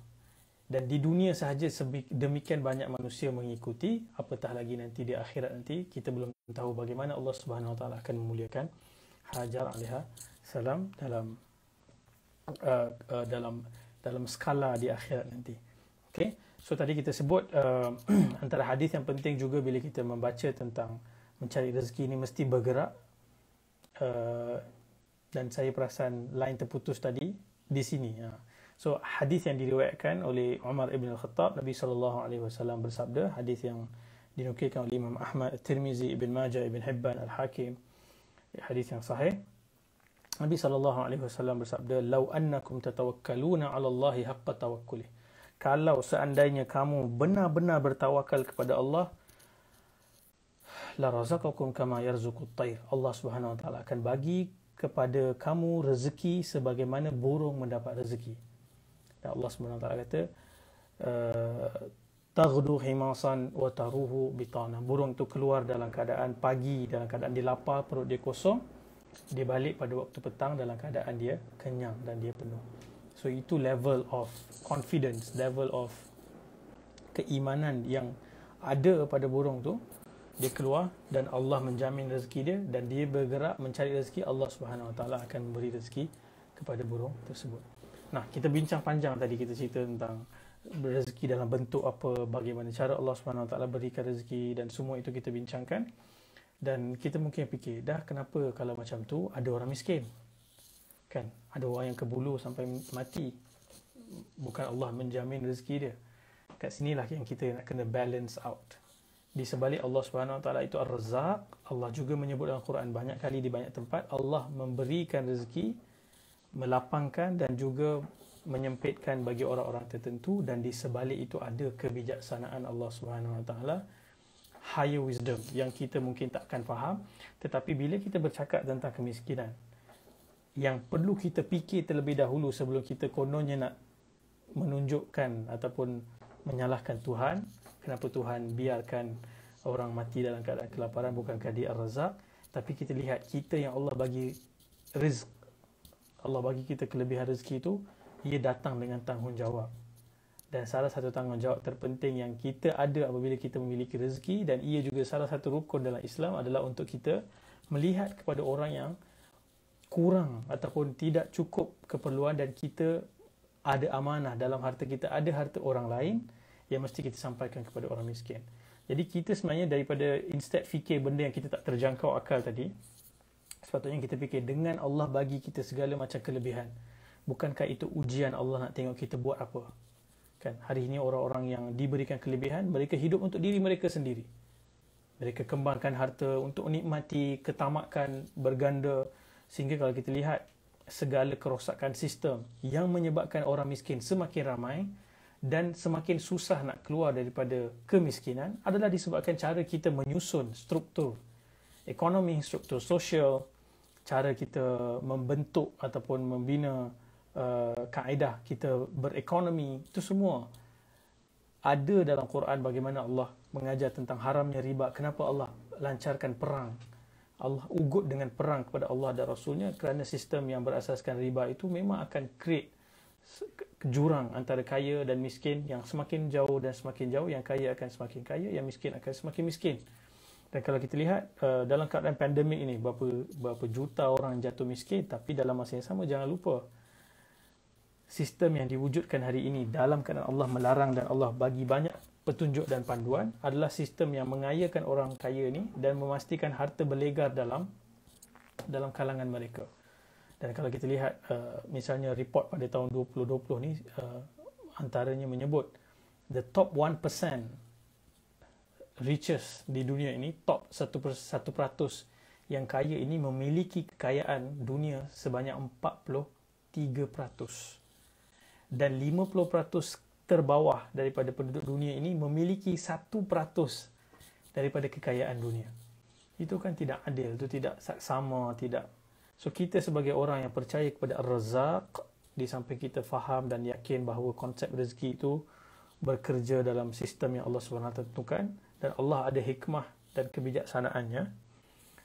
dan di dunia sahaja demikian banyak manusia mengikuti, apatah lagi nanti di akhirat nanti. Kita belum tahu bagaimana Allah Subhanahu Wa Taala akan memuliakan Hajar alaiha salam dalam skala di akhirat nanti. Okay? So tadi kita sebut antara hadis yang penting juga bila kita membaca tentang mencari rezeki ini mesti bergerak. Dan saya perasan line terputus tadi di sini. So hadis yang diriwayatkan oleh Umar ibn al-Khattab, Nabi SAW bersabda, hadis yang dinukilkan oleh Imam Ahmad, Tirmizi, Ibn Majah, Ibn Hibban, Al-Hakim, hadis yang sahih. Nabi SAW bersabda, "Lau annakum tatawakkaluna 'ala Allahi haqqa tawakkulih." Kalau seandainya kamu benar-benar bertawakal kepada Allah, la razaqakum kama yarzuqut tayr. Allah Subhanahu Wa Taala akan bagi kepada kamu rezeki sebagaimana burung mendapat rezeki. Dan Allah Subhanahu Wa Taala kata, taghdu himasan wa taruhu bitana. Burung itu keluar dalam keadaan pagi, dalam keadaan dia lapar, perut dia kosong. Dia balik pada waktu petang dalam keadaan dia kenyang dan dia penuh. So itu level of confidence, level of keimanan yang ada pada burung tu. Dia keluar dan Allah menjamin rezeki dia, dan dia bergerak mencari rezeki. Allah Subhanahu Wa Taala akan memberi rezeki kepada burung tersebut. Nah, kita bincang panjang tadi, kita cerita tentang rezeki dalam bentuk apa, bagaimana cara Allah Subhanahu Wa Taala berikan rezeki, dan semua itu kita bincangkan. Dan kita mungkin fikir, dah kenapa kalau macam tu ada orang miskin? Kan? Ada orang yang kebulu sampai mati. Bukan Allah menjamin rezeki dia. Kat sinilah yang kita nak kena balance out. Di sebalik Allah Subhanahu Wa Taala itu Ar-Razzaq, Allah juga menyebut dalam Quran banyak kali di banyak tempat, Allah memberikan rezeki, melapangkan dan juga menyempitkan bagi orang-orang tertentu, dan di sebalik itu ada kebijaksanaan Allah Subhanahu Wa Taala, higher wisdom yang kita mungkin takkan faham. Tetapi bila kita bercakap tentang kemiskinan, yang perlu kita fikir terlebih dahulu sebelum kita kononnya nak menunjukkan ataupun menyalahkan Tuhan, kenapa Tuhan biarkan orang mati dalam keadaan kelaparan, bukankah dia Ar-Razzaq? Tapi kita lihat kita yang Allah bagi rizq, Allah bagi kita kelebihan rezeki itu, ia datang dengan tanggungjawab. Dan salah satu tanggungjawab terpenting yang kita ada apabila kita memiliki rezeki, dan ia juga salah satu rukun dalam Islam, adalah untuk kita melihat kepada orang yang kurang ataupun tidak cukup keperluan, dan kita ada amanah dalam harta kita, ada harta orang lain yang mesti kita sampaikan kepada orang miskin. Jadi kita sebenarnya daripada instead fikir benda yang kita tak terjangkau akal tadi, sepatutnya kita fikir dengan Allah bagi kita segala macam kelebihan, bukankah itu ujian Allah nak tengok kita buat apa? Kan, hari ini orang-orang yang diberikan kelebihan, mereka hidup untuk diri mereka sendiri. Mereka kembangkan harta untuk nikmati ketamakan berganda, sehingga kalau kita lihat segala kerosakan sistem yang menyebabkan orang miskin semakin ramai dan semakin susah nak keluar daripada kemiskinan, adalah disebabkan cara kita menyusun struktur ekonomi, struktur sosial, cara kita membentuk ataupun membina kaedah kita berekonomi. Itu semua ada dalam Quran, bagaimana Allah mengajar tentang haramnya riba. Kenapa Allah lancarkan perang, Allah ugut dengan perang kepada Allah dan Rasulnya, kerana sistem yang berasaskan riba itu memang akan create jurang antara kaya dan miskin, yang semakin jauh dan semakin jauh, yang kaya akan semakin kaya, yang miskin akan semakin miskin. Dan kalau kita lihat dalam keadaan pandemik ini, berapa juta orang jatuh miskin, tapi dalam masa yang sama jangan lupa sistem yang diwujudkan hari ini dalam keadaan Allah melarang dan Allah bagi banyak petunjuk dan panduan, adalah sistem yang mengayakan orang kaya ni dan memastikan harta berlegar dalam kalangan mereka. Dan kalau kita lihat misalnya report pada tahun 2020 ni, antaranya menyebut the top 1% richest di dunia ini, top 1% yang kaya ini memiliki kekayaan dunia sebanyak 43%. Dan 50% terbawah daripada penduduk dunia ini memiliki 1% daripada kekayaan dunia. Itu kan tidak adil, itu tidak sama, tidak. So kita sebagai orang yang percaya kepada Ar-Razzaq, di samping kita faham dan yakin bahawa konsep rezeki itu bekerja dalam sistem yang Allah SWT tentukan, dan Allah ada hikmah dan kebijaksanaannya,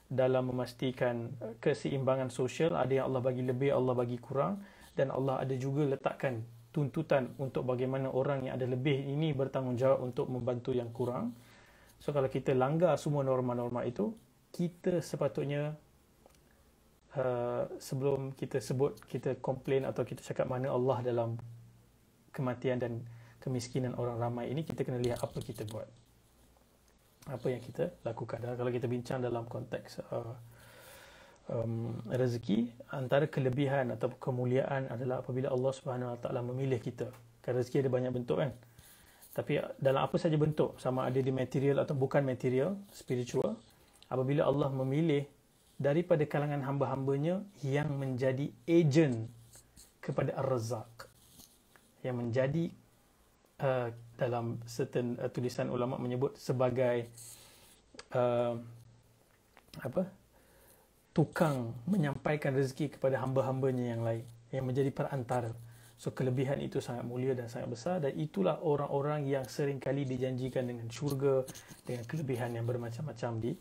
dalam memastikan keseimbangan sosial. Ada yang Allah bagi lebih, Allah bagi kurang, dan Allah ada juga letakkan tuntutan untuk bagaimana orang yang ada lebih ini bertanggungjawab untuk membantu yang kurang. So kalau kita langgar semua norma-norma itu, kita sepatutnya sebelum kita sebut, kita komplain atau kita cakap mana Allah dalam kematian dan kemiskinan orang ramai ini, kita kena lihat apa kita buat, apa yang kita lakukan. Dan kalau kita bincang dalam konteks rezeki, antara kelebihan atau kemuliaan adalah apabila Allah Subhanahu Wa Taala memilih kita. Kan rezeki ada banyak bentuk kan, tapi dalam apa saja bentuk, sama ada di material atau bukan material, spiritual, apabila Allah memilih daripada kalangan hamba-hambanya yang menjadi agent kepada Ar-Razzaq, yang menjadi dalam certain tulisan ulama menyebut sebagai tukang menyampaikan rezeki kepada hamba-hambanya yang lain, yang menjadi perantara. So kelebihan itu sangat mulia dan sangat besar, dan itulah orang-orang yang seringkali dijanjikan dengan syurga, dengan kelebihan yang bermacam-macam di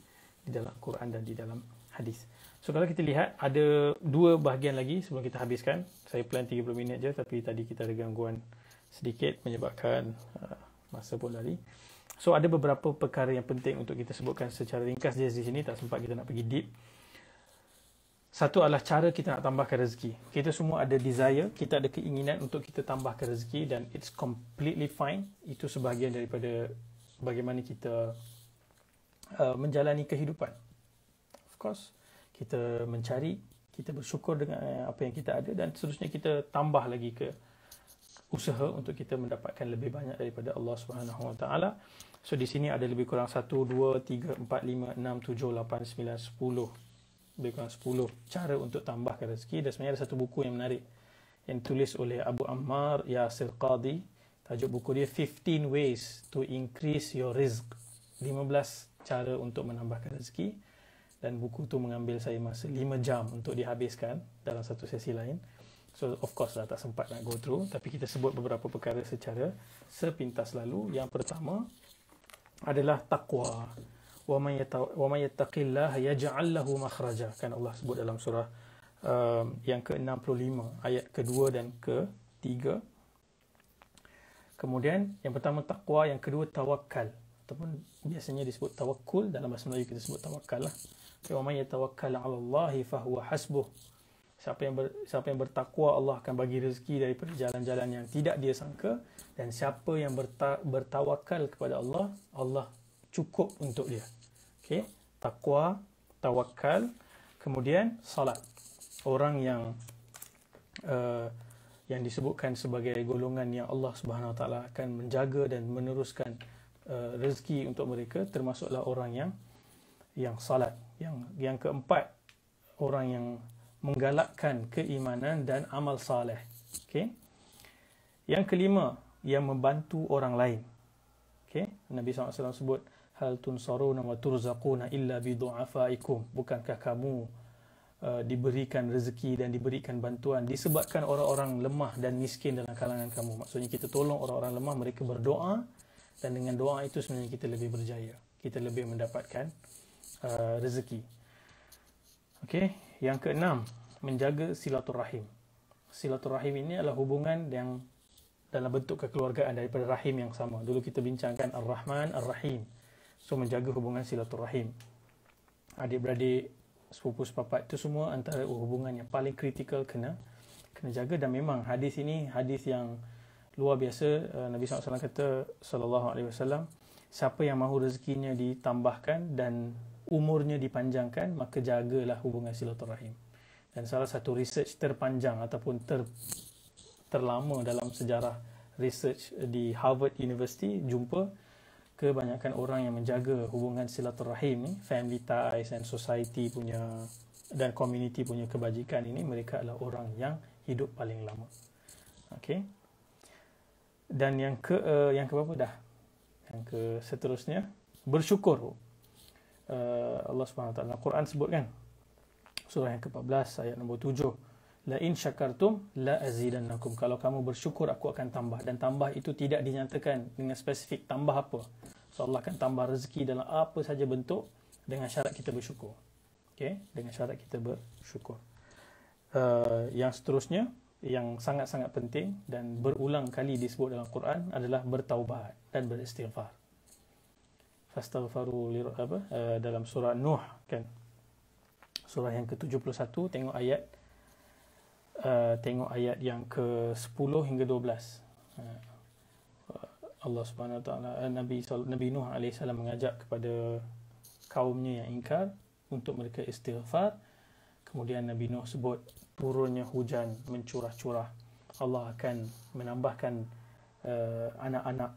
dalam Quran dan di dalam hadis. So kalau kita lihat, ada dua bahagian lagi sebelum kita habiskan. Saya plan 30 minit je, tapi tadi kita ada gangguan sedikit menyebabkan masa pun lari. So ada beberapa perkara yang penting untuk kita sebutkan secara ringkas di sini, tak sempat kita nak pergi deep. Satu adalah cara kita nak tambahkan rezeki. Kita semua ada desire, kita ada keinginan untuk kita tambahkan rezeki, dan it's completely fine. Itu sebahagian daripada bagaimana kita menjalani kehidupan. Of course, kita mencari, kita bersyukur dengan apa yang kita ada, dan seterusnya kita tambah lagi ke usaha untuk kita mendapatkan lebih banyak daripada Allah Subhanahu Wa Taala. So di sini ada lebih kurang 1, 2, 3, 4, 5, 6, 7, 8, 9, 10. Lebih kurang 10 cara untuk tambahkan rezeki. Dan sebenarnya ada satu buku yang menarik yang tulis oleh Abu Ammar Yasir Qadhi. Tajuk buku dia 15 Ways to Increase Your Rizq. 15 cara untuk menambahkan rezeki. Dan buku tu mengambil saya masa 5 jam untuk dihabiskan dalam satu sesi lain. So of course lah tak sempat nak go through, tapi kita sebut beberapa perkara secara sepintas lalu. Yang pertama adalah taqwa. Wa may yattaqillaha yaj'al lahu makhraja. Kan Allah sebut dalam surah yang ke-65 ayat kedua dan ke-3. Kemudian yang pertama taqwa, yang kedua tawakal, ataupun biasanya disebut tawakkul, dalam bahasa Melayu kita sebut tawakal lah. Wa may yatawakkal 'ala Allahi fa huwa hasbuh. Siapa yang bertakwa, Allah akan bagi rezeki daripada jalan-jalan yang tidak dia sangka, dan siapa yang bertawakal kepada Allah, Allah cukup untuk dia. Okey, takwa, tawakal, kemudian salat. Orang yang disebutkan sebagai golongan yang Allah Subhanahu Wa Taala akan menjaga dan meneruskan rezeki untuk mereka, termasuklah orang yang salat. Yang keempat, orang yang menggalakkan keimanan dan amal saleh. Okey. Yang kelima, yang membantu orang lain. Okey, Nabi SAW sebut, hal tunsaruna wa turzaquna illa bi du'afaikum. Bukankah kamu diberikan rezeki dan diberikan bantuan disebabkan orang-orang lemah dan miskin dalam kalangan kamu. Maksudnya kita tolong orang-orang lemah, mereka berdoa, dan dengan doa itu sebenarnya kita lebih berjaya, kita lebih mendapatkan rezeki. Okey, yang keenam, menjaga silaturahim. Silaturahim ini adalah hubungan yang dalam bentuk kekeluargaan daripada rahim yang sama. Dulu kita bincangkan Ar-Rahman, Ar-Rahim. So menjaga hubungan silaturahim. Adik-beradik, sepupu sepapat, itu semua antara hubungan yang paling kritikal kena jaga. Dan memang hadis ini hadis yang luar biasa. Nabi SAW kata, SAW, siapa yang mahu rezekinya ditambahkan dan umurnya dipanjangkan, maka jagalah hubungan silaturahim. Dan salah satu research terpanjang ataupun terlama dalam sejarah research di Harvard University, jumpa kebanyakan orang yang menjaga hubungan silaturahim ni, family ties and society punya dan community punya kebajikan ini, mereka adalah orang yang hidup paling lama. Okey. Dan yang ke berapa dah? Yang ke seterusnya, bersyukur. Allah Subhanahu Wa Taala Quran sebut kan, surah yang ke-14 ayat nombor 7, la in syakartum la azidannakum. Kalau kamu bersyukur, aku akan tambah. Dan tambah itu tidak dinyatakan dengan spesifik tambah apa. So Allah akan tambah rezeki dalam apa saja bentuk dengan syarat kita bersyukur. Okay? Dengan syarat kita bersyukur. Yang seterusnya, yang sangat-sangat penting dan berulang kali disebut dalam Quran adalah bertaubat dan beristighfar. Fastaghfaru dalam surah Nuh, kan? Surah yang ke-71, tengok ayat yang ke-10 hingga 12. Allah Subhanahu Wa Taala, Nabi Nuh AS mengajak kepada kaumnya yang ingkar untuk mereka istighfar. Kemudian Nabi Nuh sebut turunnya hujan mencurah-curah. Allah akan menambahkan anak-anak.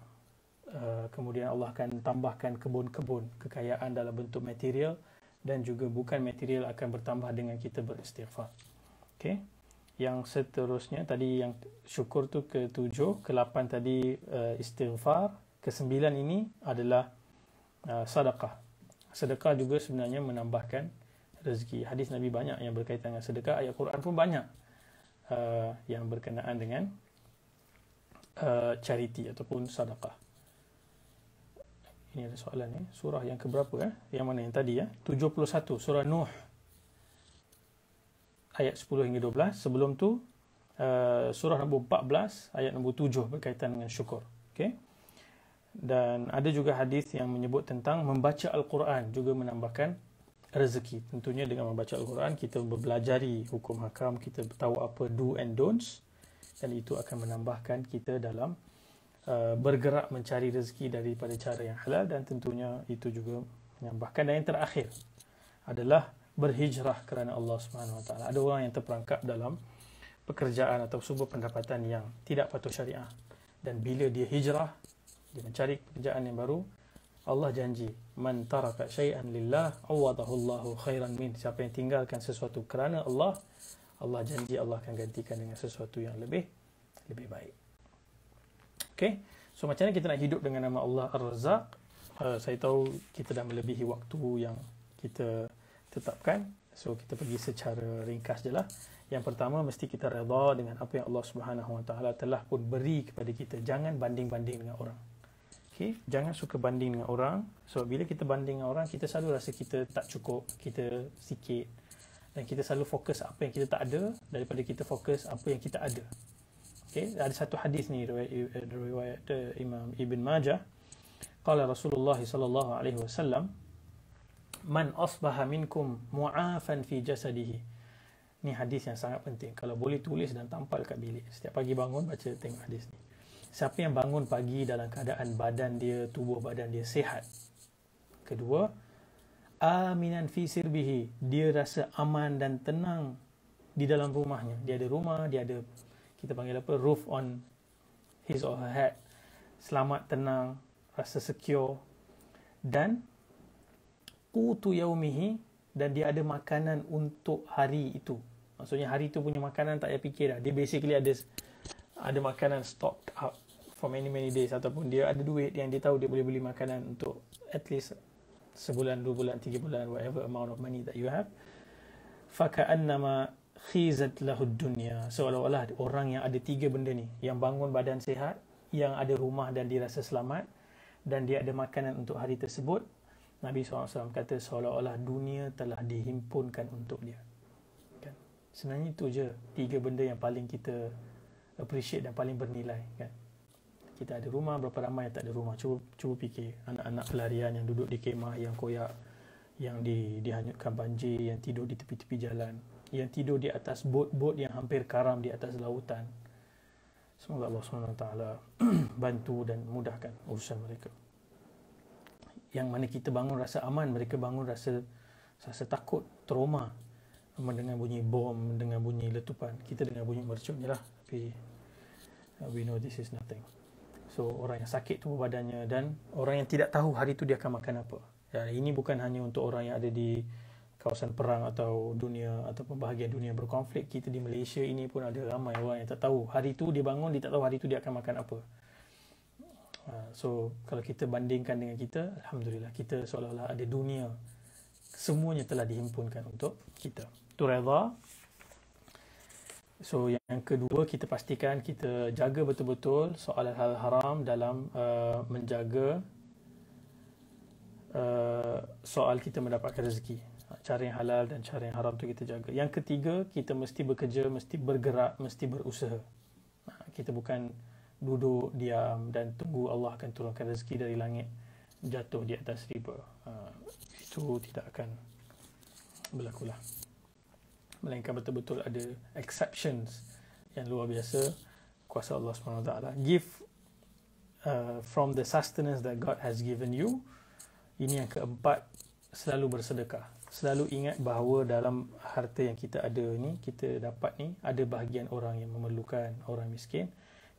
Kemudian Allah akan tambahkan kebun-kebun, kekayaan dalam bentuk material, dan juga bukan material akan bertambah dengan kita beristighfar. Okay? Yang seterusnya tadi yang syukur tu ke-7, ke-8 tadi istighfar, ke-9 ini adalah sedekah. Sedekah juga sebenarnya menambahkan rezeki. Hadis Nabi banyak yang berkaitan dengan sedekah, ayat Quran pun banyak yang berkenaan dengan charity ataupun sedekah. Ini ada soalan ni, surah yang keberapa Yang mana yang tadi 71, surah Nuh ayat 10 hingga 12. Sebelum tu surah nombor 14 ayat nombor 7 berkaitan dengan syukur. Okey. Dan ada juga hadis yang menyebut tentang membaca Al-Quran juga menambahkan rezeki. Tentunya dengan membaca Al-Quran kita mempelajari hukum hakam, kita tahu apa do and don'ts, dan itu akan menambahkan kita dalam bergerak mencari rezeki daripada cara yang halal, dan tentunya itu juga menambahkan. Dan yang terakhir adalah berhijrah kerana Allah Subhanahu Wa Taala. Ada orang yang terperangkap dalam pekerjaan atau sumber pendapatan yang tidak patuh syariah, dan bila dia hijrah, dia mencari pekerjaan yang baru, Allah janji, man taraka syai'an lillah awadahu Allahu khairan min. Siapa yang tinggalkan sesuatu kerana Allah, Allah janji Allah akan gantikan dengan sesuatu yang lebih baik. Okey. So macam mana kita nak hidup dengan nama Allah Ar-Razzaq? Saya tahu kita dah melebihi waktu yang kita tetapkan. So kita pergi secara ringkas je lah. Yang pertama, mesti kita redha dengan apa yang Allah Subhanahu Wa Taala telah pun beri kepada kita. Jangan banding-banding dengan orang. Okay? Jangan suka banding dengan orang. So bila kita banding dengan orang, kita selalu rasa kita tak cukup, kita sikit, dan kita selalu fokus apa yang kita tak ada daripada kita fokus apa yang kita ada. Okay? Ada satu hadis ni riwayat Imam Ibn Majah. Qala Rasulullah sallallahu alaihi wasallam, man asbaha minkum mu'afan fi jasadihi. Ni hadis yang sangat penting. Kalau boleh tulis dan tampal kat bilik. Setiap pagi bangun baca, tengok hadis ni. Siapa yang bangun pagi dalam keadaan badan dia, tubuh badan dia sihat. Kedua, aminan fi sirbihi. Dia rasa aman dan tenang di dalam rumahnya. Dia ada rumah, dia ada, kita panggil apa, roof on his or her head. Selamat, tenang, rasa secure. Dan qutu yaumihi, dan dia ada makanan untuk hari itu. Maksudnya hari itu punya makanan tak payah fikir dah. Dia basically ada makanan stocked up for many days, ataupun dia ada duit yang dia tahu dia boleh beli makanan untuk at least sebulan, 2 bulan, 3 bulan, whatever amount of money that you have. Faka'annama khizat lahud dunya. Seolah-olah orang yang ada 3 benda ni, yang bangun badan sihat, yang ada rumah dan dia rasa selamat, dan dia ada makanan untuk hari tersebut, Nabi SAW kata seolah-olah dunia telah dihimpunkan untuk dia. Kan? Sebenarnya itu je 3 benda yang paling kita appreciate dan paling bernilai. Kan? Kita ada rumah, berapa ramai yang tak ada rumah? Cuba fikir. Anak-anak pelarian yang duduk di kemah yang koyak, yang dihanyutkan banjir, yang tidur di tepi-tepi jalan, yang tidur di atas bot-bot yang hampir karam di atas lautan. Semoga Allah SWT bantu dan mudahkan urusan mereka. Yang mana kita bangun rasa aman, mereka bangun rasa takut, trauma, mendengar bunyi bom, mendengar bunyi letupan. Kita dengar bunyi mercun je lah, tapi we know this is nothing. So orang yang sakit tubuh badannya, dan orang yang tidak tahu hari itu dia akan makan apa. Ya, ini bukan hanya untuk orang yang ada di kawasan perang atau dunia ataupun bahagian dunia berkonflik. Kita di Malaysia ini pun ada ramai orang yang tak tahu hari itu dia bangun, dia tak tahu hari itu dia akan makan apa. So kalau kita bandingkan dengan kita, alhamdulillah, kita seolah-olah ada dunia, semuanya telah dihimpunkan untuk kita. Itu redha. So yang kedua, kita pastikan kita jaga betul-betul soal hal haram dalam menjaga soal kita mendapatkan rezeki. cara yang halal dan cara yang haram tu kita jaga. Yang ketiga, kita mesti bekerja, mesti bergerak, mesti berusaha. Kita bukan duduk diam dan tunggu Allah akan turunkan rezeki dari langit jatuh di atas riba. Itu tidak akan berlakulah. Melainkan betul-betul ada exceptions yang luar biasa kuasa Allah SWT. Give from the sustenance that God has given you. Ini yang keempat, selalu bersedekah. Selalu ingat bahawa dalam harta yang kita ada ni, kita dapat ni, ada bahagian orang yang memerlukan, orang miskin.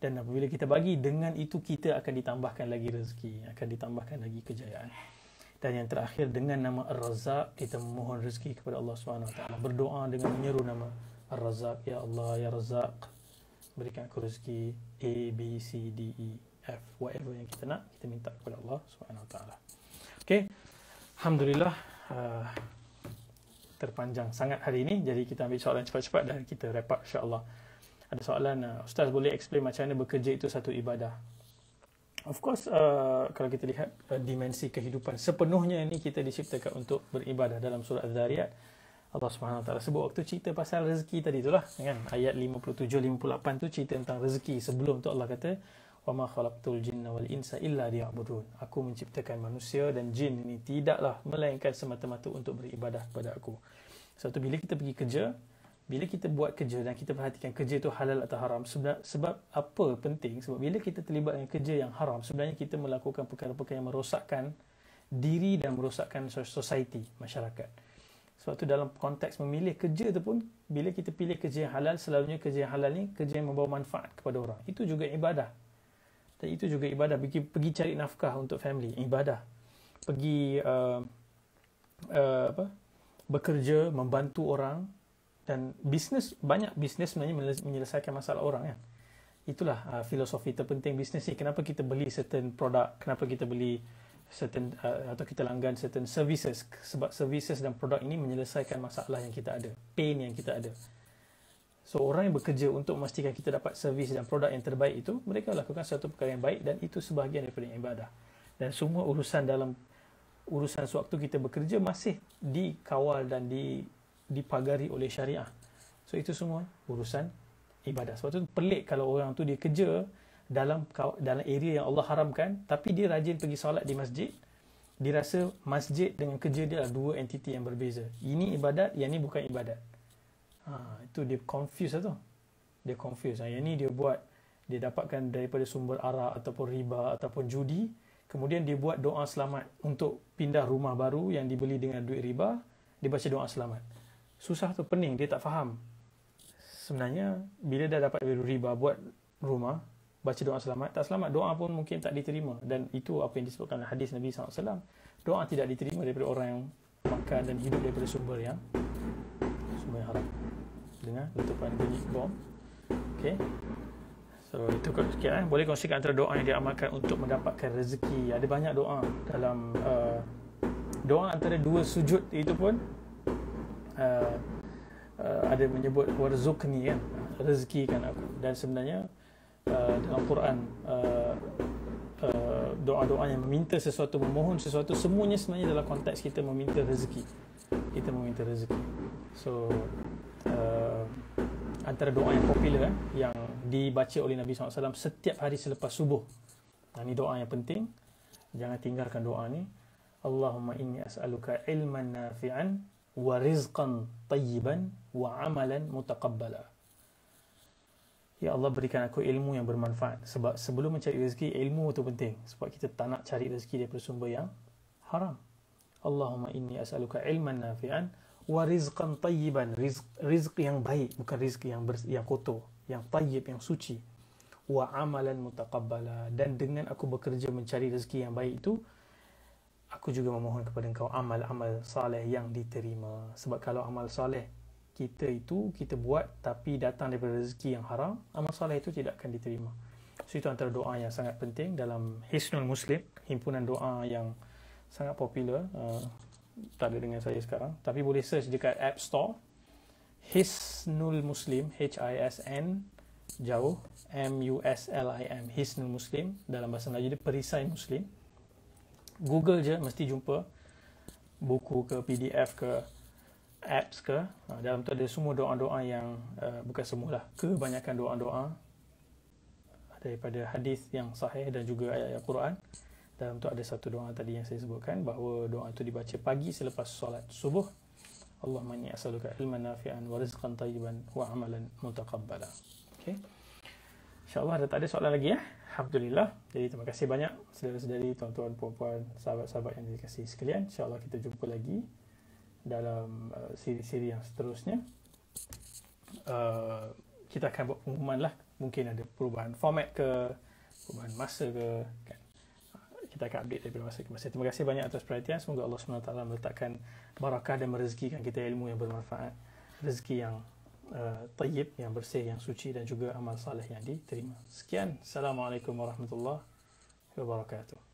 Dan apabila kita bagi, dengan itu kita akan ditambahkan lagi rezeki, akan ditambahkan lagi kejayaan. Dan yang terakhir, dengan nama Ar-Razzaq, kita memohon rezeki kepada Allah SWT. Berdoa dengan menyeru nama Ar-Razzaq. Ya Allah, Ya Razzaq, berikan aku rezeki A, B, C, D, E, F. Whatever yang kita nak, kita minta kepada Allah SWT. Okay. Alhamdulillah, terpanjang sangat hari ini. Jadi kita ambil soalan cepat-cepat dan kita wrap up insyaAllah. Ada soalan, Ustaz boleh explain macam mana bekerja itu satu ibadah? Of course, kalau kita lihat dimensi kehidupan, sepenuhnya ini kita diciptakan untuk beribadah. Dalam surah Az-Zariyat, Allah SWT sebut waktu cerita pasal rezeki tadi itulah, kan? Ayat 57-58 tu cerita tentang rezeki. Sebelum tu Allah kata, وَمَا خَلَقْتُ الْجِنَّ وَالْإِنسَ إِلَّا لِيَعْبُدُونَ. Aku menciptakan manusia dan jin ini tidaklah melainkan semata-mata untuk beribadah kepada aku. Satu, bila kita pergi kerja, bila kita buat kerja dan kita perhatikan kerja itu halal atau haram, sebab apa penting? Sebab bila kita terlibat dengan kerja yang haram, sebenarnya kita melakukan perkara-perkara yang merosakkan diri dan merosakkan society, masyarakat. Sebab tu dalam konteks memilih kerja tu pun, bila kita pilih kerja yang halal, selalunya kerja yang halal ni kerja yang membawa manfaat kepada orang. Itu juga ibadah. Dan itu juga ibadah. Pergi cari nafkah untuk family, ibadah. Pergi bekerja, membantu orang. Dan bisnes, banyak bisnes sebenarnya menyelesaikan masalah orang, kan. Itulah filosofi terpenting bisnes ni. Kenapa kita beli certain produk, kenapa kita beli certain atau kita langgan certain services. Sebab services dan produk ini menyelesaikan masalah yang kita ada, pain yang kita ada. So orang yang bekerja untuk memastikan kita dapat servis dan produk yang terbaik itu, mereka lakukan satu perkara yang baik dan itu sebahagian daripada ibadah. Dan semua urusan dalam urusan sewaktu kita bekerja masih dikawal dan dipagari oleh syariah. So itu semua urusan ibadah. Sebab tu pelik kalau orang tu dia kerja dalam area yang Allah haramkan, tapi dia rajin pergi solat di masjid. Dia rasa masjid dengan kerja dia adalah dua entiti yang berbeza. Ini ibadat, yang ni bukan ibadat. Itu dia confuse lah tu. Dia confuse. Yang ni dia buat, dia dapatkan daripada sumber arak ataupun riba ataupun judi. Kemudian dia buat doa selamat untuk pindah rumah baru yang dibeli dengan duit riba. Dia baca doa selamat. Susah tu, pening, dia tak faham. Sebenarnya bila dah dapat riba buat rumah, baca doa selamat, tak selamat, doa pun mungkin tak diterima. Dan itu apa yang disebutkan dalam hadis Nabi SAW. Doa tidak diterima daripada orang yang makan dan hidup daripada sumber yang haram. Dengar letupan bunyi bom. Okay. So itu sekian. Boleh kongsikan antara doa yang diamalkan untuk mendapatkan rezeki. Ada banyak doa dalam doa antara dua sujud itu pun ada menyebut warzuqni, kan, rezekikan aku. Dan sebenarnya dalam Quran doa-doa yang meminta sesuatu, memohon sesuatu, semuanya sebenarnya dalam konteks kita meminta rezeki. Kita meminta rezeki. So antara doa yang popular yang dibaca oleh Nabi SAW setiap hari selepas subuh. Ini doa yang penting. Jangan tinggalkan doa ni. Allahumma inni as'aluka ilman nafi'an wa rizqan tayyiban wa amalan mutaqabbala. Ya Allah, berikan aku ilmu yang bermanfaat. Sebab sebelum mencari rezeki, ilmu itu penting. Sebab kita tak nak cari rezeki daripada sumber yang haram. Allahumma inni as'aluka ilman nafi'an wa rizqan tayyiban. Rizq yang baik, bukan rizq yang kotor, yang tayyib, yang suci. Wa amalan mutaqabbala. Dan dengan aku bekerja mencari rezeki yang baik itu, aku juga memohon kepada engkau amal-amal saleh yang diterima. Sebab kalau amal saleh kita buat tapi datang daripada rezeki yang haram, amal saleh itu tidak akan diterima. So itu antara doa yang sangat penting dalam Hisnul Muslim, himpunan doa yang sangat popular. Tak ada dengan saya sekarang, tapi boleh search dekat App Store, Hisnul Muslim, H-I-S-N jauh M-U-S-L-I-M, Hisnul Muslim. Dalam bahasa Melayu dia perisai Muslim. Google je mesti jumpa buku ke PDF ke apps ke, dalam tu ada semua doa-doa yang bukan semualah, kebanyakan doa-doa daripada hadis yang sahih dan juga ayat-ayat Quran. Dalam tu ada satu doa tadi yang saya sebutkan, bahawa doa itu dibaca pagi selepas solat subuh. Allahumma inni as'aluka ilman nafi'an wa rizqan tayyiban wa amalan mutaqabbala. Okey. InsyaAllah tak ada soalan lagi ya. Alhamdulillah. Jadi terima kasih banyak saudara-saudari, tuan-tuan, puan-puan, sahabat-sahabat yang dikasihi sekalian. InsyaAllah kita jumpa lagi dalam siri-siri yang seterusnya. Kita akan buat pengumuman lah. Mungkin ada perubahan format ke, perubahan masa ke, kan? Kita akan update daripada masa ke masa. Terima kasih banyak atas perhatian. Semoga Allah SWT meletakkan barakah dan merezekikan kita ilmu yang bermanfaat, rezeki yang tayyib, yang bersih, yang suci, dan juga amal saleh yang diterima. Sekian. Assalamualaikum warahmatullahi wabarakatuh.